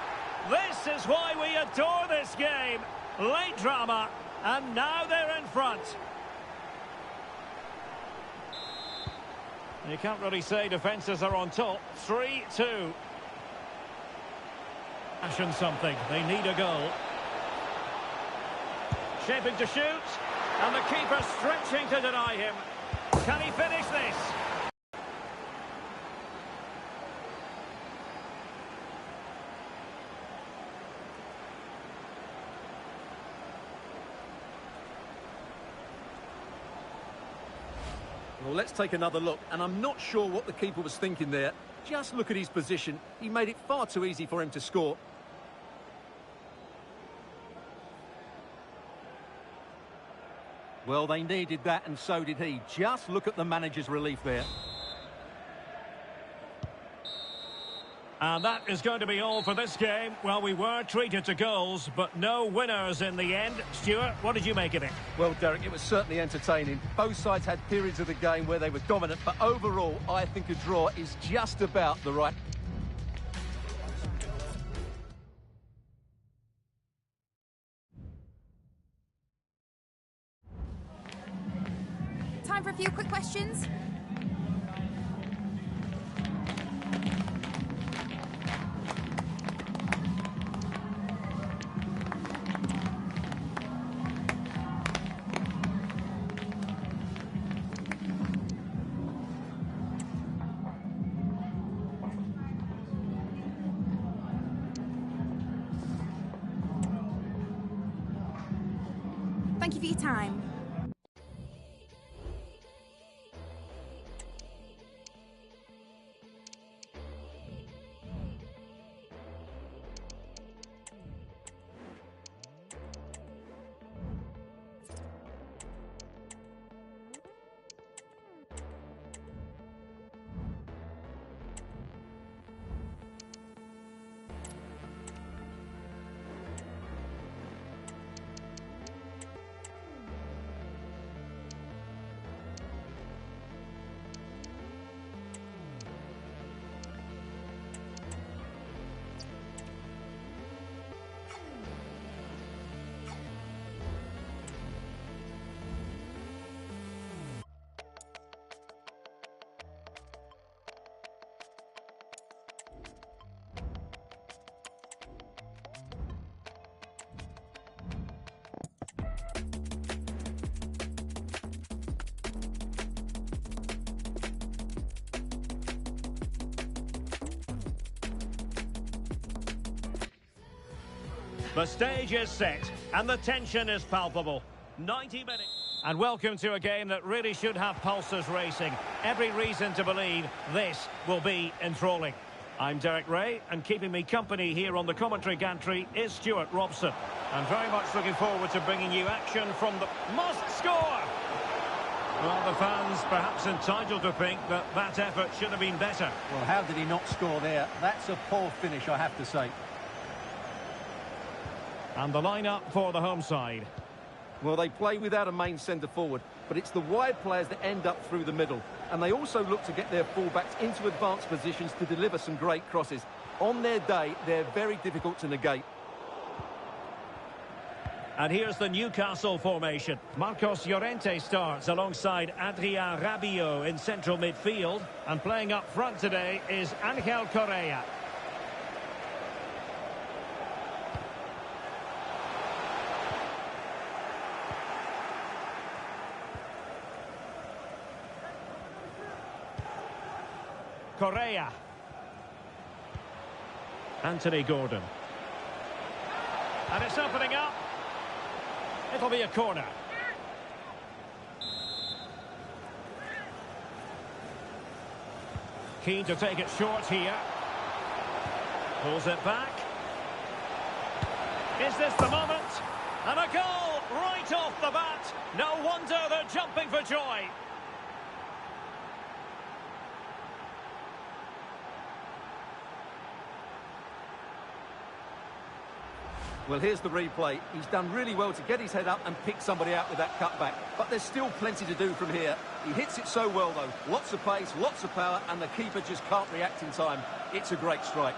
This is why we adore this game. Late drama, and now they're in front. You can't really say defences are on top. 3-2. Passion something. They need a goal. Shaping to shoot. And the keeper stretching to deny him. Can he finish this? Well, let's take another look, and I'm not sure what the keeper was thinking there. Just look at his position. He made it far too easy for him to score. Well, they needed that, and so did he. Just look at the manager's relief there. And that is going to be all for this game. Well, we were treated to goals, but no winners in the end. Stuart, what did you make of it? Well, Derek, it was certainly entertaining. Both sides had periods of the game where they were dominant, but overall, I think a draw is just about the right... Time for a few quick questions. Thank you for your time. The stage is set and the tension is palpable. 90 minutes. And welcome to a game that really should have pulses racing. Every reason to believe this will be enthralling. I'm Derek Ray, and keeping me company here on the commentary gantry is Stuart Robson. I'm very much looking forward to bringing you action from the must score. Well, the fans perhaps entitled to think that that effort should have been better. Well, how did he not score there? That's a poor finish, I have to say. And the lineup for the home side. Well, they play without a main centre-forward, but it's the wide players that end up through the middle. And they also look to get their fullbacks into advanced positions to deliver some great crosses. On their day, they're very difficult to negate. And here's the Newcastle formation. Marcos Llorente starts alongside Adrien Rabiot in central midfield. And playing up front today is Angel Correa. Correa. Anthony Gordon. And it's opening up. It'll be a corner. Keen to take it short here. Pulls it back. Is this the moment? And a goal right off the bat. No wonder they're jumping for joy. Well, here's the replay. He's done really well to get his head up and pick somebody out with that cutback. But there's still plenty to do from here. He hits it so well, though. Lots of pace, lots of power, and the keeper just can't react in time. It's a great strike.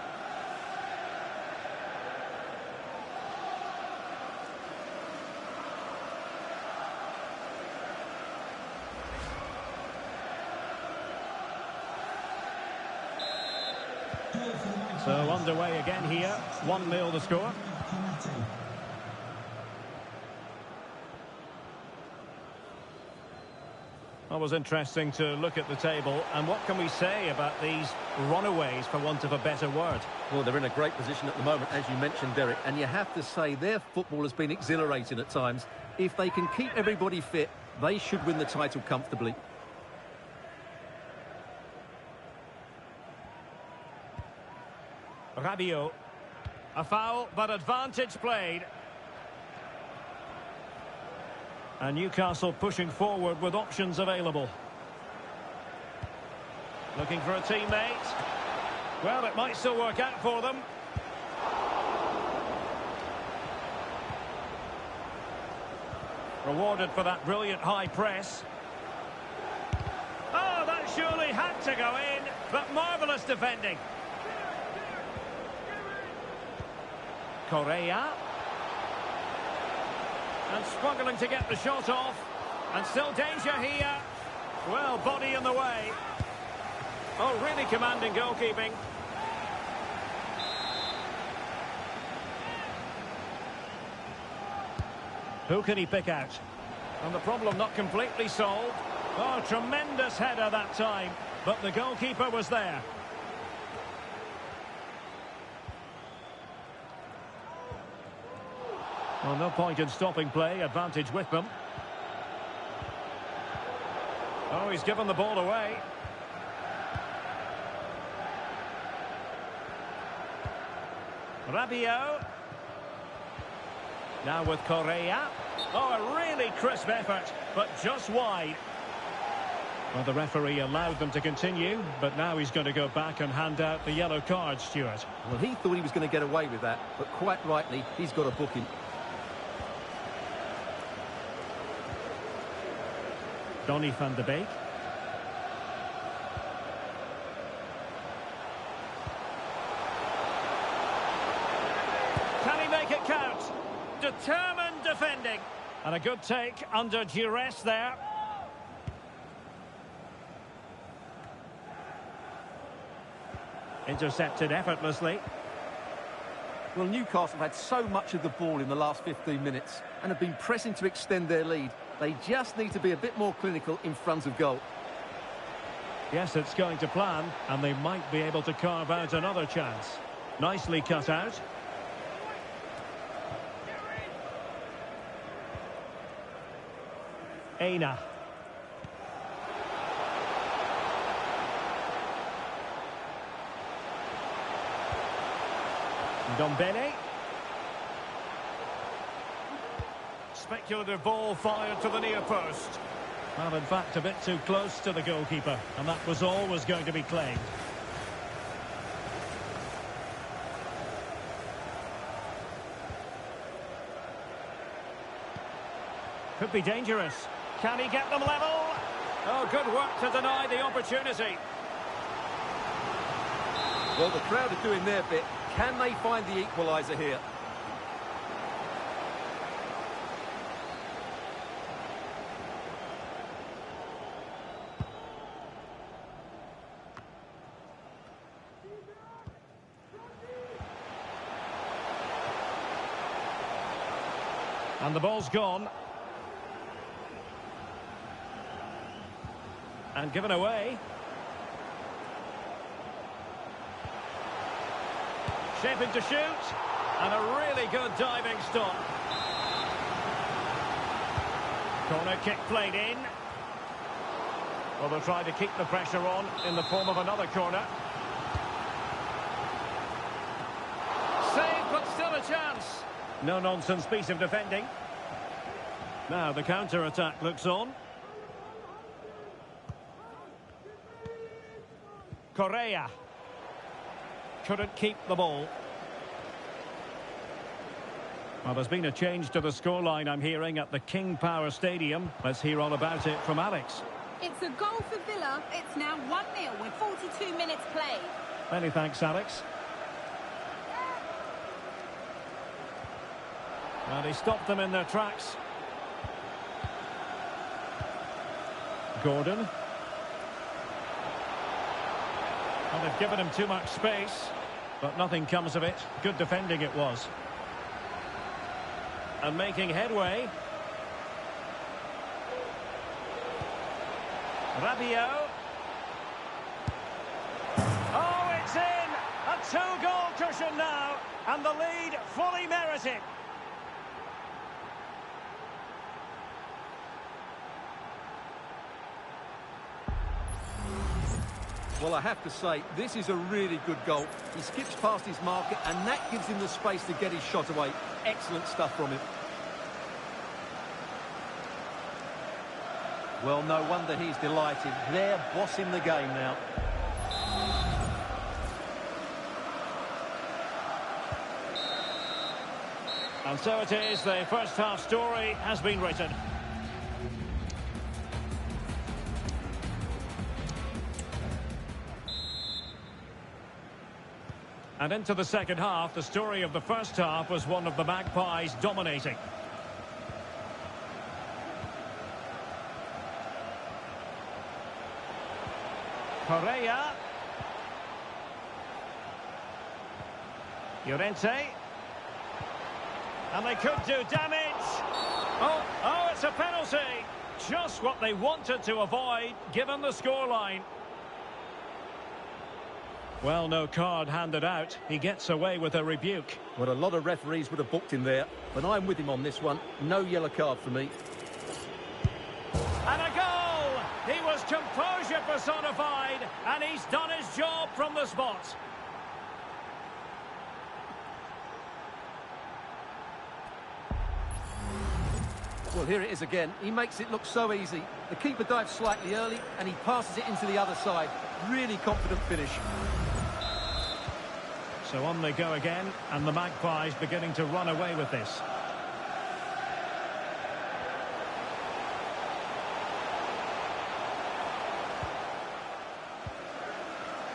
So underway again here. 1-0 the score. It was interesting to look at the table. And what can we say about these runaways, for want of a better word? Well, they're in a great position at the moment, as you mentioned, Derek. And you have to say their football has been exhilarating at times. If they can keep everybody fit, they should win the title comfortably. Rabiot. A foul, but advantage played. And Newcastle pushing forward with options available. Looking for a teammate. Well, it might still work out for them. Rewarded for that brilliant high press. Oh, that surely had to go in, but marvellous defending. Correa. And struggling to get the shot off. And still danger here. Well, body in the way. Oh, really commanding goalkeeping. Who can he pick out? And the problem not completely solved. Oh, tremendous header that time. But the goalkeeper was there. Well, no point in stopping play. Advantage with them. Oh, he's given the ball away. Rabiot. Now with Correa. Oh, a really crisp effort, but just wide. Well, the referee allowed them to continue, but now he's going to go back and hand out the yellow card, Stuart. Well, he thought he was going to get away with that, but quite rightly, he's got a booking. Donny van de Beek. Can he make it count? Determined defending. And a good take under duress there. Intercepted effortlessly. Well, Newcastle had so much of the ball in the last 15 minutes and have been pressing to extend their lead. They just need to be a bit more clinical in front of goal. Yes, it's going to plan, and they might be able to carve out another chance. Nicely cut out. Aina. Ndombele. Speculative ball fired to the near post. Well, in fact, a bit too close to the goalkeeper, and that was always going to be claimed. Could be dangerous. Can he get them level? Oh, good work to deny the opportunity. Well, the crowd are doing their bit. Can they find the equaliser here? And the ball's gone. And given away. Shaping to shoot. And a really good diving stop. Corner kick played in. Well, they'll try to keep the pressure on in the form of another corner. Save, but still a chance. No-nonsense piece of defending. Now the counter-attack looks on. Correa. Couldn't keep the ball. Well, there's been a change to the scoreline, I'm hearing, at the King Power Stadium. Let's hear all about it from Alex. It's a goal for Villa. It's now 1-0 with 42 minutes played. Many thanks, Alex. And he stopped them in their tracks. Gordon. Well, they've given him too much space, but nothing comes of it. Good defending it was. And making headway. Rabiot. Oh, it's in! A two-goal cushion now, and the lead fully merited. Well, I have to say, this is a really good goal. He skips past his marker, and that gives him the space to get his shot away. Excellent stuff from him. Well, no wonder he's delighted. They're bossing the game now. And so it is, the first half story has been written. And into the second half, the story of the first half was one of the Magpies dominating. Correa. Llorente. And they could do damage. Oh, it's a penalty. Just what they wanted to avoid, given the scoreline. Well, no card handed out. He gets away with a rebuke. Well, a lot of referees would have booked him there, but I'm with him on this one. No yellow card for me. And a goal! He was composure personified, and he's done his job from the spot. Well, here it is again. He makes it look so easy. The keeper dives slightly early, and he passes it into the other side. Really confident finish. So on they go again, and the Magpies beginning to run away with this.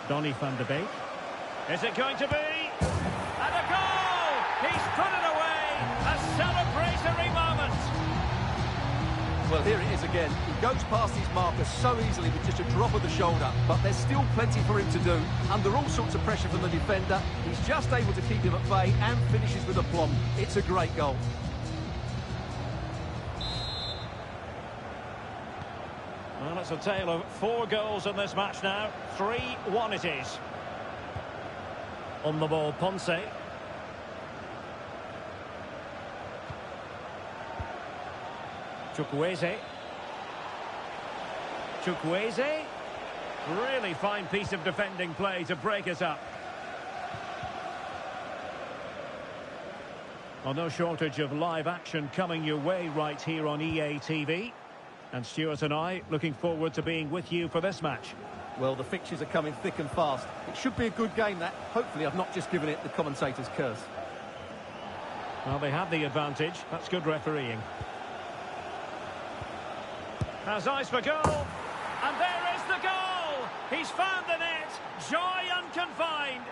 Donny van de Beek. Is it going to be? And a goal! He's put it away! A celebratory moment! Well, here it is again. He goes past his marker so easily with just a drop of the shoulder, but there's still plenty for him to do. Under all sorts of pressure from the defender, he's just able to keep him at bay and finishes with aplomb. It's a great goal. Well, it's a tale of 4 goals in this match now. 3-1 it is. On the ball, Ponce. Chukwueze. Really fine piece of defending play to break it up. Well, no shortage of live action coming your way right here on EA TV. And Stuart and I looking forward to being with you for this match. Well, the fixtures are coming thick and fast. It should be a good game, that. Hopefully I've not just given it the commentator's curse. Well, they have the advantage. That's good refereeing. Has eyes for goal, and there is the goal! He's found the net, joy unconfined.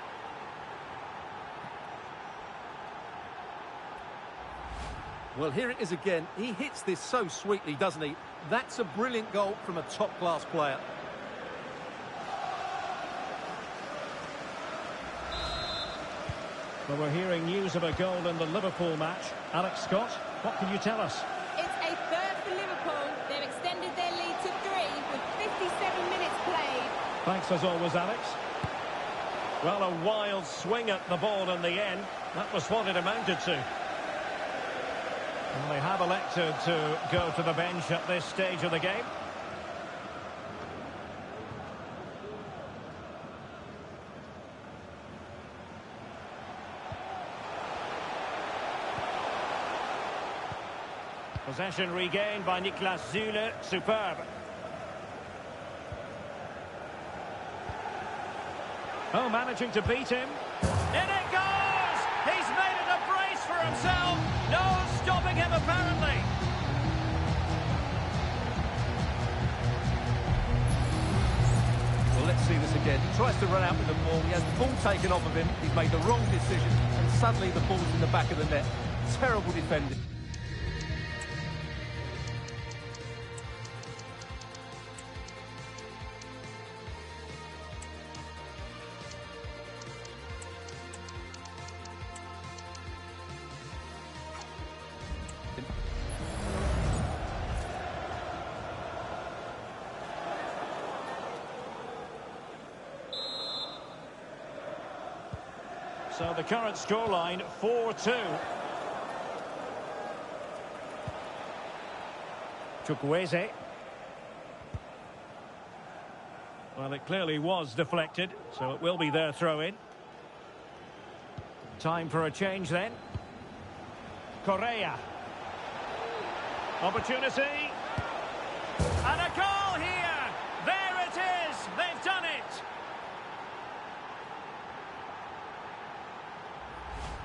Well, here it is again. He hits this so sweetly, doesn't he? That's a brilliant goal from a top-class player. Well, we're hearing news of a goal in the Liverpool match. Alex Scott, what can you tell us? It's a third for Liverpool. They've extended their lead to 3 with 57 minutes played. Thanks as always, Alex. Well, a wild swing at the ball in the end. That was what it amounted to. Well, they have elected to go to the bench at this stage of the game. Possession regained by Niklas Süle. Superb. Oh, managing to beat him. In it goes! He's made it a brace for himself. No time, apparently. Well, let's see this again. He tries to run out with the ball. He has the ball taken off of him. He's made the wrong decision, and suddenly the ball's in the back of the net. Terrible defending. So the current scoreline, 4-2. Chukwueze. Well, it clearly was deflected, so it will be their throw-in. Time for a change then. Correa. Opportunity. And a goal here! There it is! They've done it!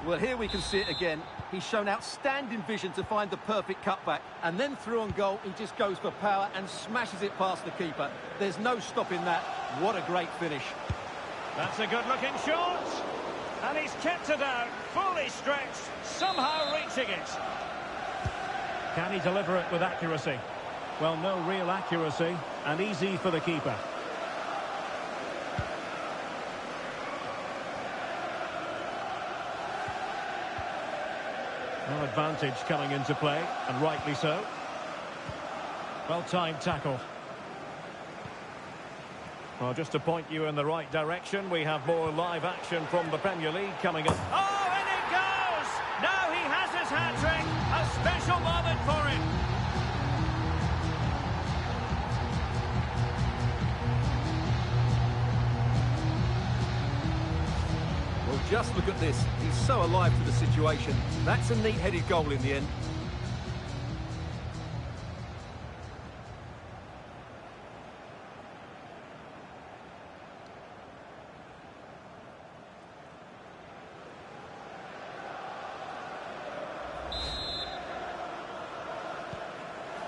Well, here we can see it again. He's shown outstanding vision to find the perfect cutback. And then through on goal, he just goes for power and smashes it past the keeper. There's no stopping that. What a great finish. That's a good-looking shot. And he's kept it out, fully stretched, somehow reaching it. Can he deliver it with accuracy? Well, no real accuracy, and easy for the keeper. No advantage coming into play, and rightly so. Well-timed tackle. Well, just to point you in the right direction, we have more live action from the Premier League coming up. Oh, and it goes! Now he has his hat-trick! A special moment for him! Well, just look at this. He's so alive to the situation. That's a neat-headed goal in the end.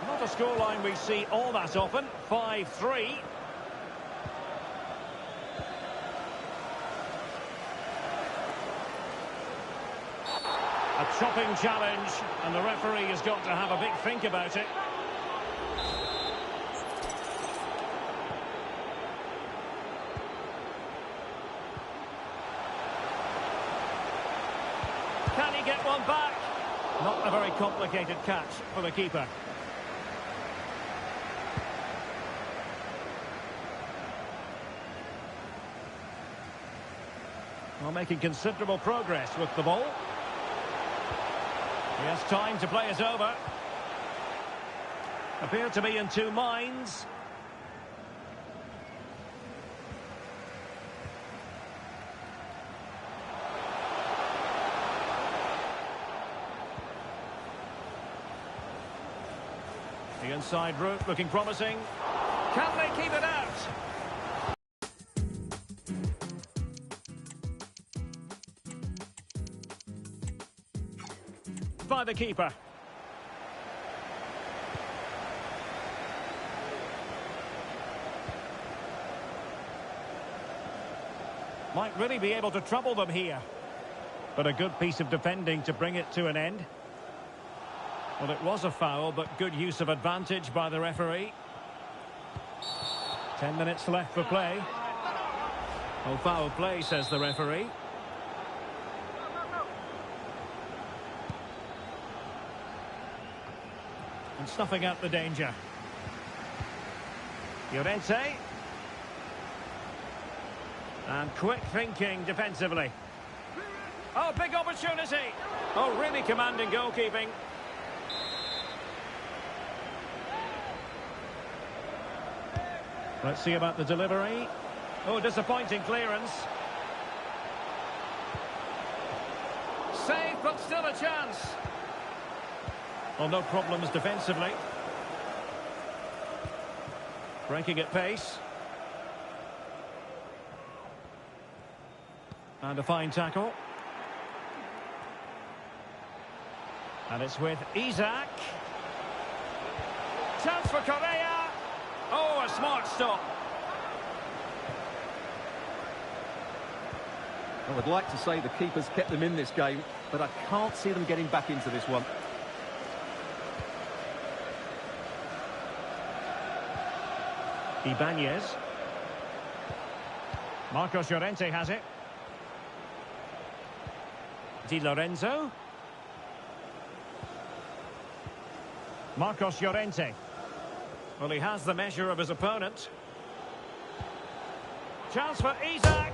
Not a scoreline we see all that often. 5-3. A chopping challenge, and the referee has got to have a big think about it. Can he get one back? Not a very complicated catch for the keeper. Well, making considerable progress with the ball. He has time to play it over. Appear to be in two minds. The inside route looking promising. Can they keep it out? By the keeper. Might really be able to trouble them here. But a good piece of defending to bring it to an end. Well, it was a foul, but good use of advantage by the referee. 10 minutes left for play. Oh, foul play, says the referee. And snuffing out the danger. Llorente. And quick thinking defensively. Oh, big opportunity. Oh, really commanding goalkeeping. Let's see about the delivery. Oh, disappointing clearance. Save, but still a chance. Well, no problems defensively. Breaking at pace. And a fine tackle. And it's with Isak. Chance for Correa. Oh, a smart stop. I would like to say the keeper's kept them in this game, but I can't see them getting back into this one. Ibanez. Marcos Llorente has it. Di Lorenzo. Marcos Llorente. Well, he has the measure of his opponent. Chance for Isak.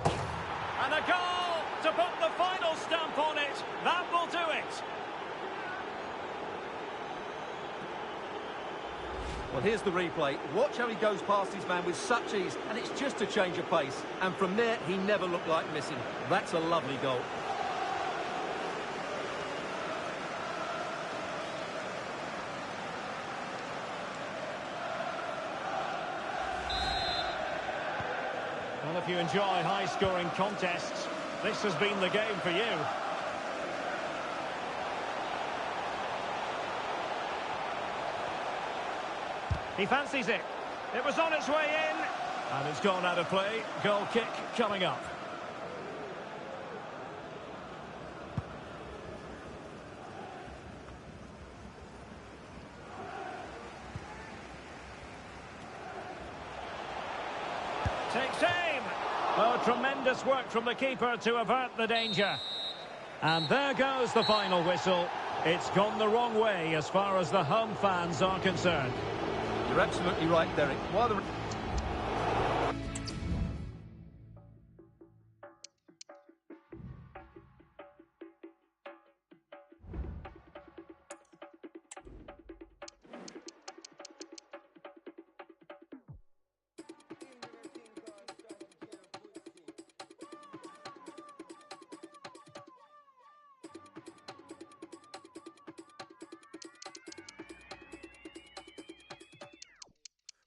And a goal to put the final stamp on it. That will do it. Well, here's the replay. Watch how he goes past his man with such ease, and it's just a change of pace. And from there, he never looked like missing. That's a lovely goal. Well, if you enjoy high-scoring contests, this has been the game for you. He fancies it. It was on its way in. And it's gone out of play. Goal kick coming up. Takes aim. Oh, tremendous work from the keeper to avert the danger. And there goes the final whistle. It's gone the wrong way as far as the home fans are concerned. You're absolutely right, Derek. While the...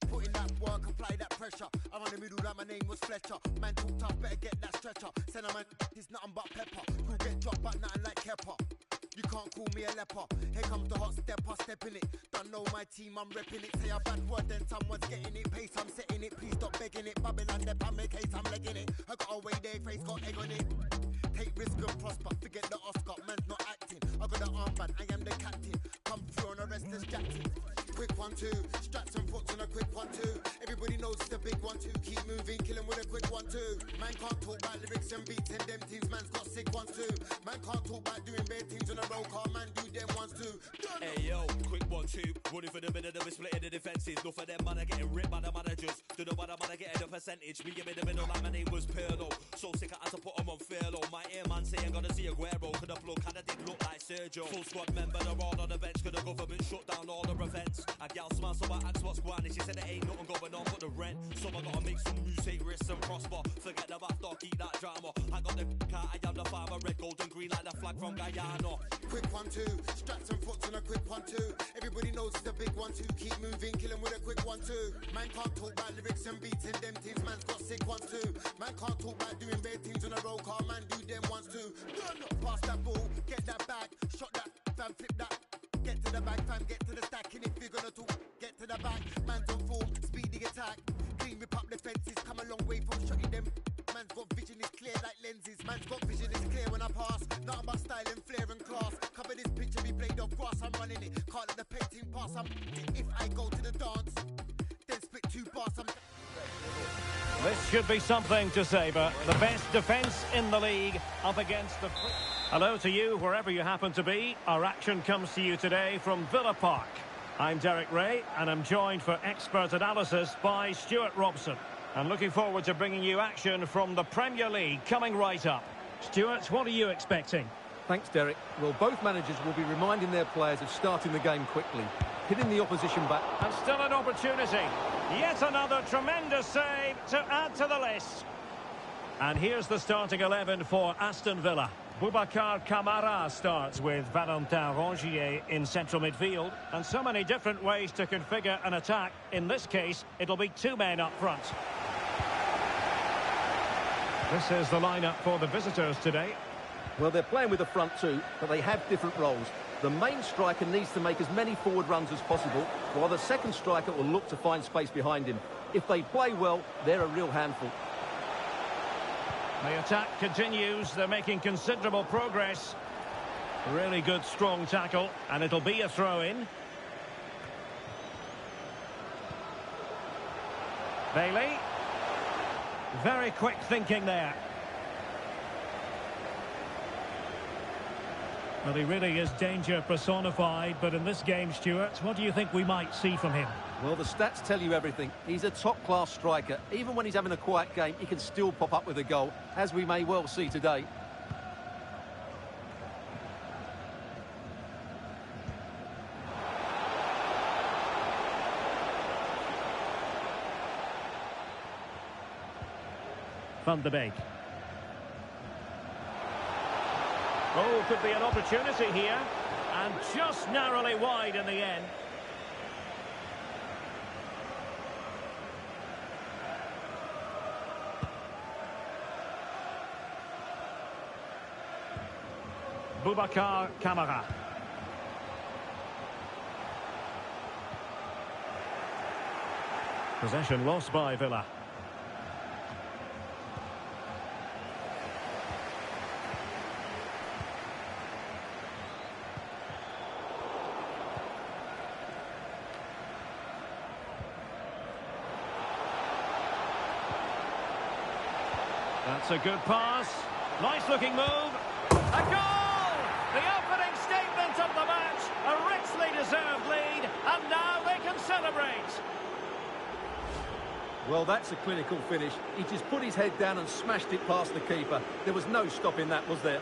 Put in that work, apply that pressure. I'm on the middle like my name was Fletcher. Man too tough, better get that stretcher. Sentiment is nothing but pepper. You'll get dropped but nothing like Kepper. You can't call me a leper. Here comes the hot stepper, step in it. Don't know my team, I'm repping it. Say a bad word, then someone's getting it. Pace, I'm setting it. Please stop begging it. Babylon, step on my case, I'm legging it. I got away there, face got egg on it. Take risk and prosper. Forget the Oscar, man's not acting. I got the armband, I am the captain. Come through on a restless Jackson. Quick 1-2, straps and foots on a quick 1-2. Everybody knows it's a big 1-2. Keep moving, kill him with a quick 1-2. Man can't talk about lyrics and beats and them teams. Man's got sick 1-2. Man can't talk about doing bad things on a roll car. Man do them ones too. Hey yo, quick 1-2. Running for the middle, then we splitting the defences. Enough for them man are getting ripped by the managers. Don't know why the man are getting the percentage. Me in the middle like my name was Pirlo. So sick I had to put him on furlough. My earman saying gotta see Aguero. Could have blown kinda did look like Sergio. Full squad member, they're all on the bench. Could the government shut down all the events. A gal smile, so I asked what's going on. She said there ain't nothing going on but the rent. So I gotta make some moves, take risks and prosper. Forget the bath dog, eat that drama. I got the car, I am the farmer. Red, gold and green like the flag from Guyana. Quick 1-2, straps and foots on a quick 1-2. Everybody knows it's a big 1-2. Keep moving, kill him with a quick 1-2. Man can't talk about lyrics and beats in them teams. Man's got sick 1-2. Man can't talk about doing bad things on a roll car. Man do them ones too. Pass that ball, get that back, shot that, fam, flip that. Get to the back, fam, get to the stack. And if you're gonna talk, get to the back. Man's on form, speedy attack. Clean rip up the fences, come a long way from shutting them. Man's got vision, is clear like lenses. Man's got vision, is clear when I pass. Nothing but style and flair and class. Cover this picture, be played off grass, I'm running it. Can't let the painting pass, if I go to the dance, then split 2 bars, This should be something to savour. The best defence in the league up against the... Hello to you, wherever you happen to be. Our action comes to you today from Villa Park. I'm Derek Ray, and I'm joined for expert analysis by Stuart Robson. And looking forward to bringing you action from the Premier League coming right up. Stuart, what are you expecting? Thanks, Derek. Well, both managers will be reminding their players of starting the game quickly, hitting the opposition back. And still an opportunity. Yet another tremendous save to add to the list. And here's the starting 11 for Aston Villa. Boubacar Kamara starts with Valentin Rongier in central midfield. And so many different ways to configure an attack. In this case, it'll be 2 men up front. This is the lineup for the visitors today. Well, they're playing with the front two, but they have different roles. The main striker needs to make as many forward runs as possible, while the second striker will look to find space behind him. If they play well, they're a real handful. The attack continues. They're making considerable progress. Really good, strong tackle, and it'll be a throw-in. Bailey. Very quick thinking there. Well, he really is danger personified, but in this game, Stuart, what do you think we might see from him? Well, the stats tell you everything. He's a top-class striker. Even when he's having a quiet game, he can still pop up with a goal, as we may well see today. Van de Beek. Oh, could be an opportunity here. And just narrowly wide in the end. Boubacar Kamara. Possession lost by Villa. That's a good pass. Nice looking move. A goal! The opening statement of the match. A richly deserved lead. And now they can celebrate. Well, that's a clinical finish. He just put his head down and smashed it past the keeper. There was no stopping that, was there?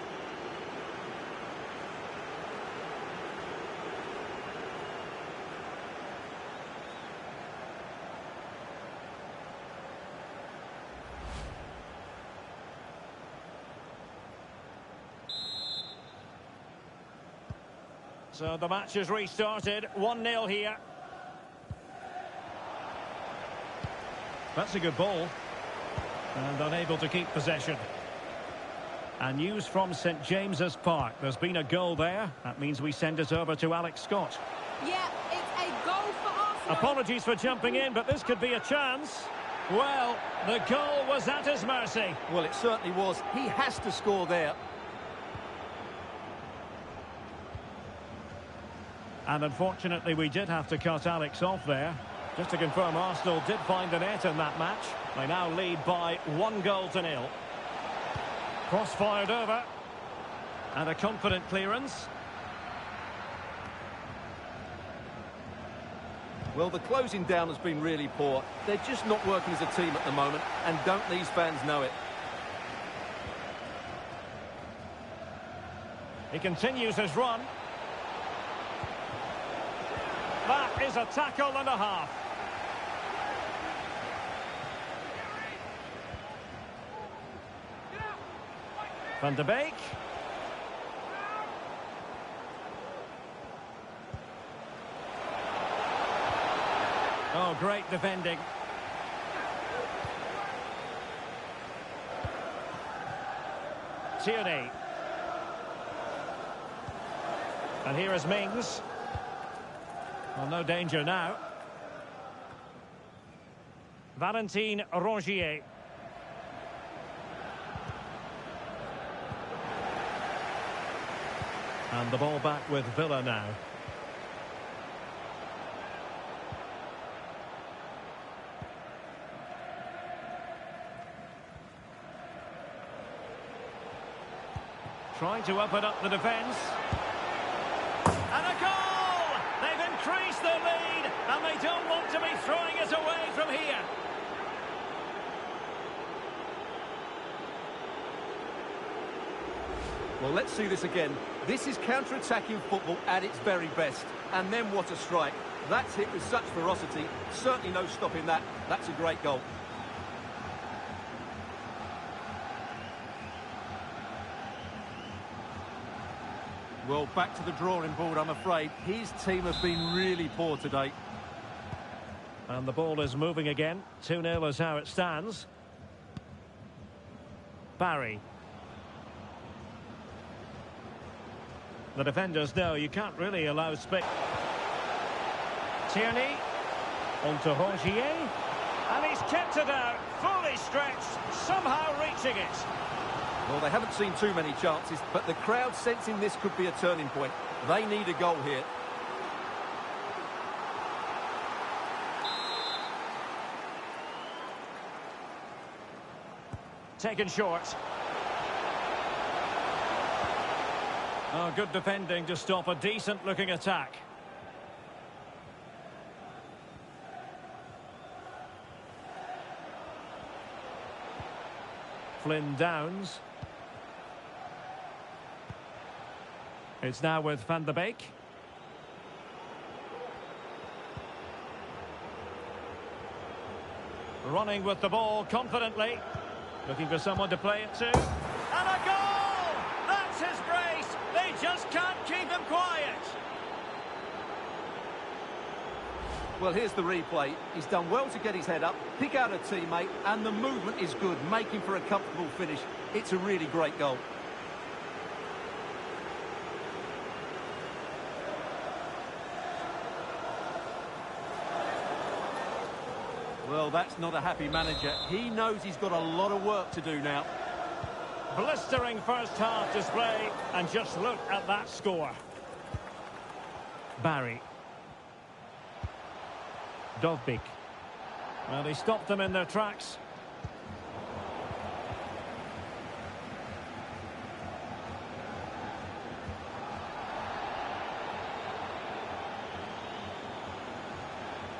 So the match has restarted. 1-0 here. That's a good ball. And unable to keep possession. And news from St James's Park. There's been a goal there. That means we send it over to Alex Scott. Yeah, it's a goal for Arsenal. Apologies for jumping in, but this could be a chance. Well, the goal was at his mercy. Well, it certainly was. He has to score there. And unfortunately, we did have to cut Alex off there. Just to confirm, Arsenal did find the net in that match. They now lead by 1-0. Cross fired over. And a confident clearance. Well, the closing down has been really poor. They're just not working as a team at the moment, and don't these fans know it? He continues his run. That is a tackle and a half. Van de Beek. Oh, great defending. Tierney. And here is Mings. Well, no danger now. Valentin Rongier. And the ball back with Villa now. Trying to open up the defence. And a goal! They've increased their lead, and they don't want to be throwing it away from here. Well, let's see this again. This is counter-attacking football at its very best. And then what a strike. That's hit with such ferocity. Certainly no stopping that. That's a great goal. Well, back to the drawing board, I'm afraid. His team have been really poor today. And the ball is moving again. 2-0 is how it stands. Barry. The defenders know you can't really allow space. Tierney, on to Rongier, and he's kept it out, fully stretched, somehow reaching it. Well, they haven't seen too many chances, but the crowd sensing this could be a turning point. They need a goal here. Taken short. Oh, good defending to stop a decent-looking attack. Flynn Downs. It's now with Van de Beek. Running with the ball confidently. Looking for someone to play it to. And a goal! That's his brace! They just can't keep him quiet. Well, here's the replay. He's done well to get his head up, pick out a teammate, and the movement is good, making for a comfortable finish. It's a really great goal. Well, that's not a happy manager. He knows he's got a lot of work to do now. Blistering first half display, and just look at that score. Barry. Dovbyk. Well, he stopped them in their tracks.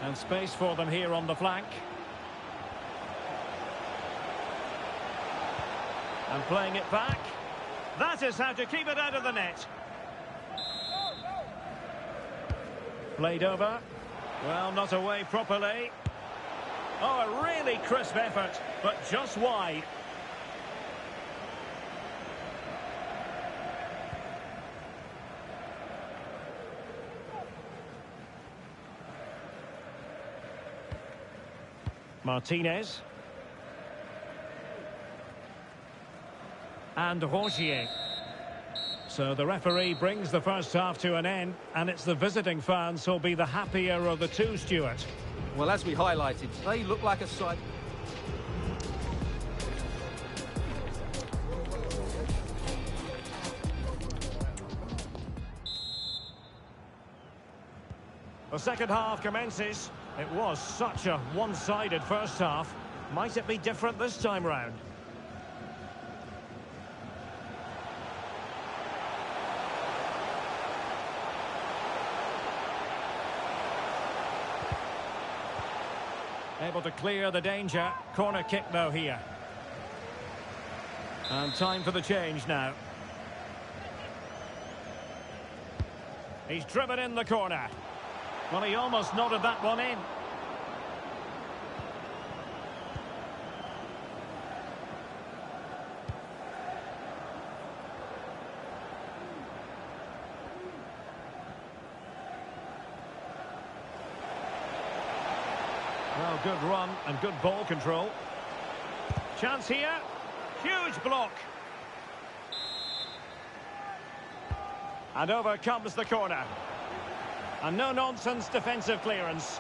And space for them here on the flank. And playing it back. That is how to keep it out of the net. Played over. Well, not away properly. Oh, a really crisp effort, but just wide. Martinez. And Rongier. So the referee brings the first half to an end, and it's the visiting fans who'll be the happier of the two, Stuart. Well, as we highlighted, they look like a side... The second half commences. It was such a one-sided first half. Might it be different this time round? Able to clear the danger. Corner kick though here. And time for the change now. He's driven in the corner. Well, he almost nodded that one in. Well, good run and good ball control. Chance here. Huge block. And over comes the corner. And no-nonsense defensive clearance.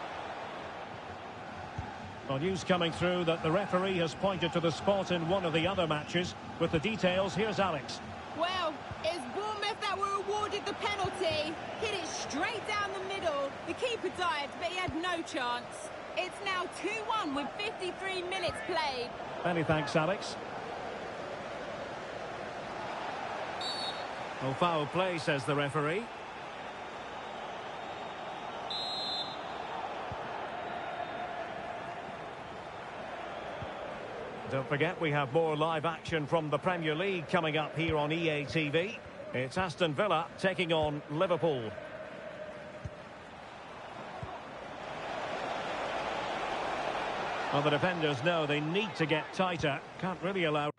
Well, news coming through that the referee has pointed to the spot in one of the other matches. With the details, here's Alex. Well, it's Bournemouth that were awarded the penalty. Hit it straight down the middle. The keeper dived, but he had no chance. It's now 2-1 with 53 minutes played. Many thanks, Alex. Well, foul play, says the referee. Don't forget, we have more live action from the Premier League coming up here on EA TV. It's Aston Villa taking on Liverpool. Well, the defenders know they need to get tighter. Can't really allow...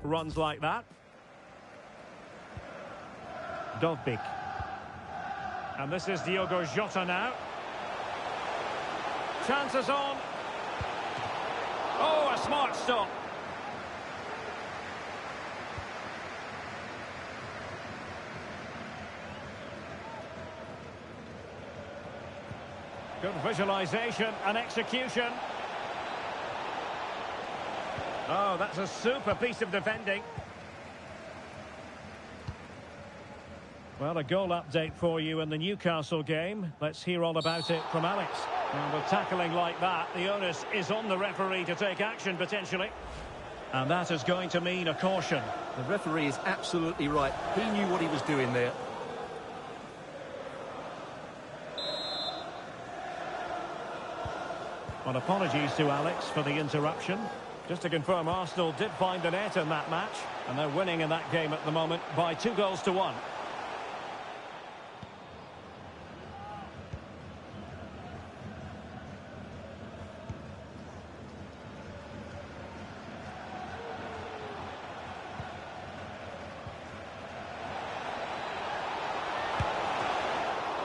runs like that. Dovbik. And this is Diogo Jota now. Chances on. Oh, a smart stop. Good visualisation and execution. Oh, that's a super piece of defending. Well, a goal update for you in the Newcastle game. Let's hear all about it from Alex. And with tackling like that, the onus is on the referee to take action, potentially. And that is going to mean a caution. The referee is absolutely right. He knew what he was doing there. Well, apologies to Alex for the interruption. Just to confirm, Arsenal did find the net in that match, and they're winning in that game at the moment by 2-1.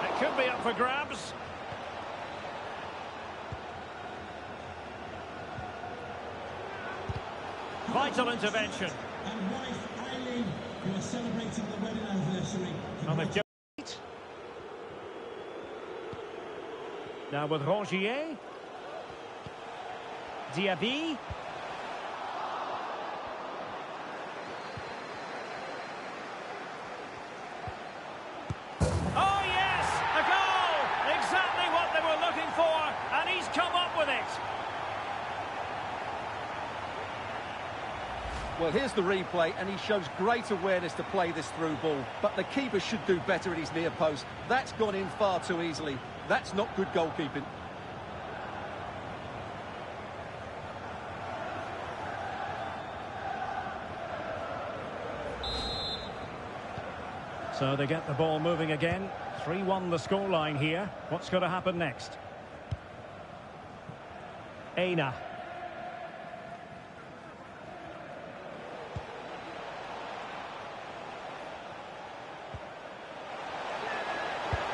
It could be up for grabs. Vital intervention. And wife Eileen, who are celebrating the wedding anniversary. On the now with Rongier. Diaby. Oh yes, a goal! Exactly what they were looking for, and he's come up with it. Well, here's the replay, and he shows great awareness to play this through ball. But the keeper should do better at his near post. That's gone in far too easily. That's not good goalkeeping. So they get the ball moving again. 3-1 the scoreline here. What's going to happen next? Aina.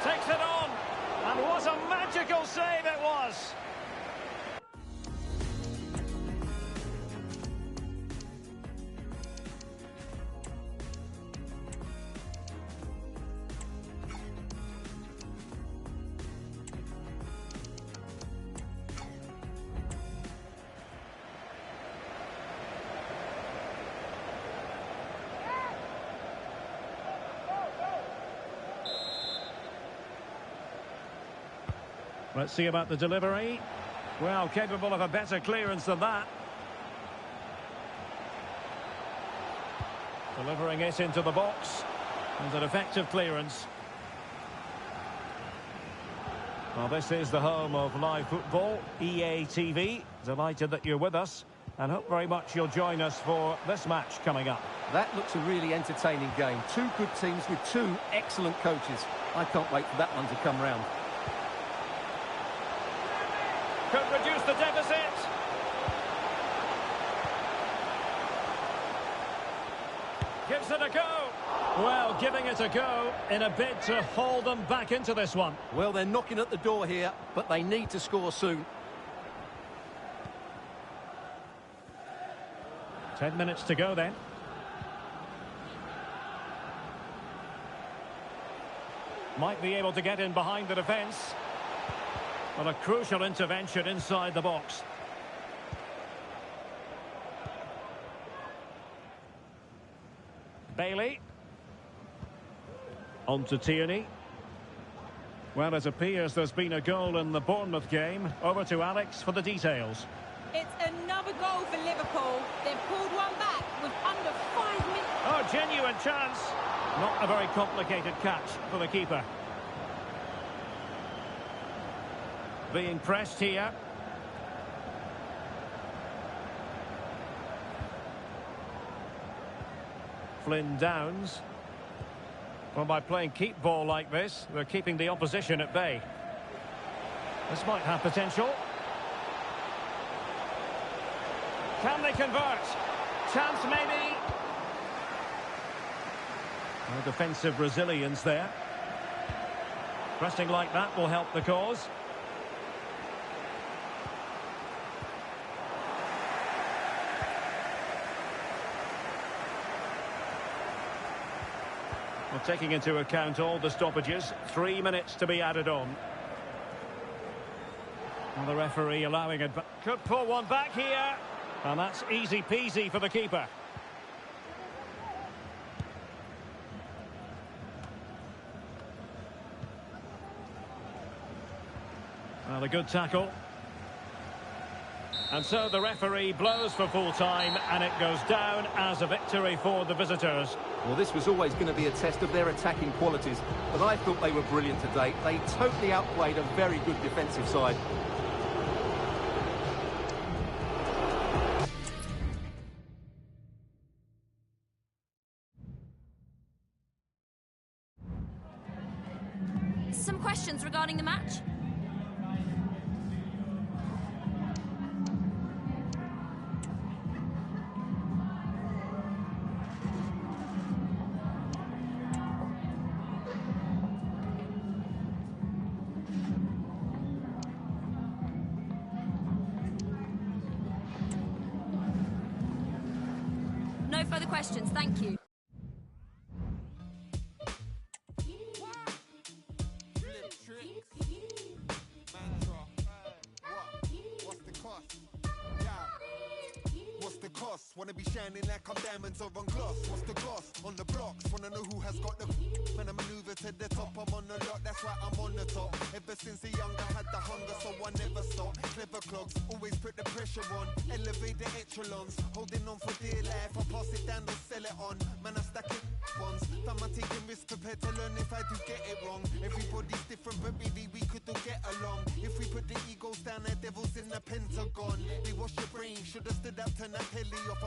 Takes it on, and what a magical save it was! Let's see about the delivery. Well, capable of a better clearance than that. Delivering it into the box. And an effective clearance. Well, this is the home of live football, EA TV. Delighted that you're with us, and hope very much you'll join us for this match coming up. That looks a really entertaining game. Two good teams with two excellent coaches. I can't wait for that one to come round. Could reduce the deficit. Gives it a go. Well, giving it a go in a bid to haul them back into this one. Well, they're knocking at the door here, but they need to score soon. 10 minutes to go then. Might be able to get in behind the defence. Well, a crucial intervention inside the box. Bailey. On to Tierney. Well, it appears there's been a goal in the Bournemouth game. Over to Alex for the details. It's another goal for Liverpool. They've pulled one back with under 5 minutes. Oh, genuine chance. Not a very complicated catch for the keeper. Being pressed here. Flynn Downs. Well, by playing keep ball like this, they're keeping the opposition at bay. This might have potential. Can they convert? Chance maybe. No defensive resilience there. Pressing like that will help the cause. Well, taking into account all the stoppages, 3 minutes to be added on. Well, the referee allowing it. Could pull one back here. And that's easy peasy for the keeper. Well, a good tackle. And so the referee blows for full time, and it goes down as a victory for the visitors. Well, this was always going to be a test of their attacking qualities, but I thought they were brilliant today. They totally outplayed a very good defensive side. Some questions regarding the match? No further questions, thank you. Wanna be shining like I'm diamonds or on gloss. What's the gloss? On the blocks. Wanna know who has got the when I maneuver to the top, I'm on the lot, that's why I'm on the top. Ever since a young I had the hunger, so I never stop. Clever clogs, always put the pressure on. Elevate the echelons, holding on for dear life. I pass it down, don't sell it on. Man, I stack it ones. Fam, I'm taking risks prepared to learn if I do get it wrong. Everybody's different, but really we could all get along. If we put the egos down, the devil's in the Pentagon. They wash your brain, should've stood up, turn that telly off.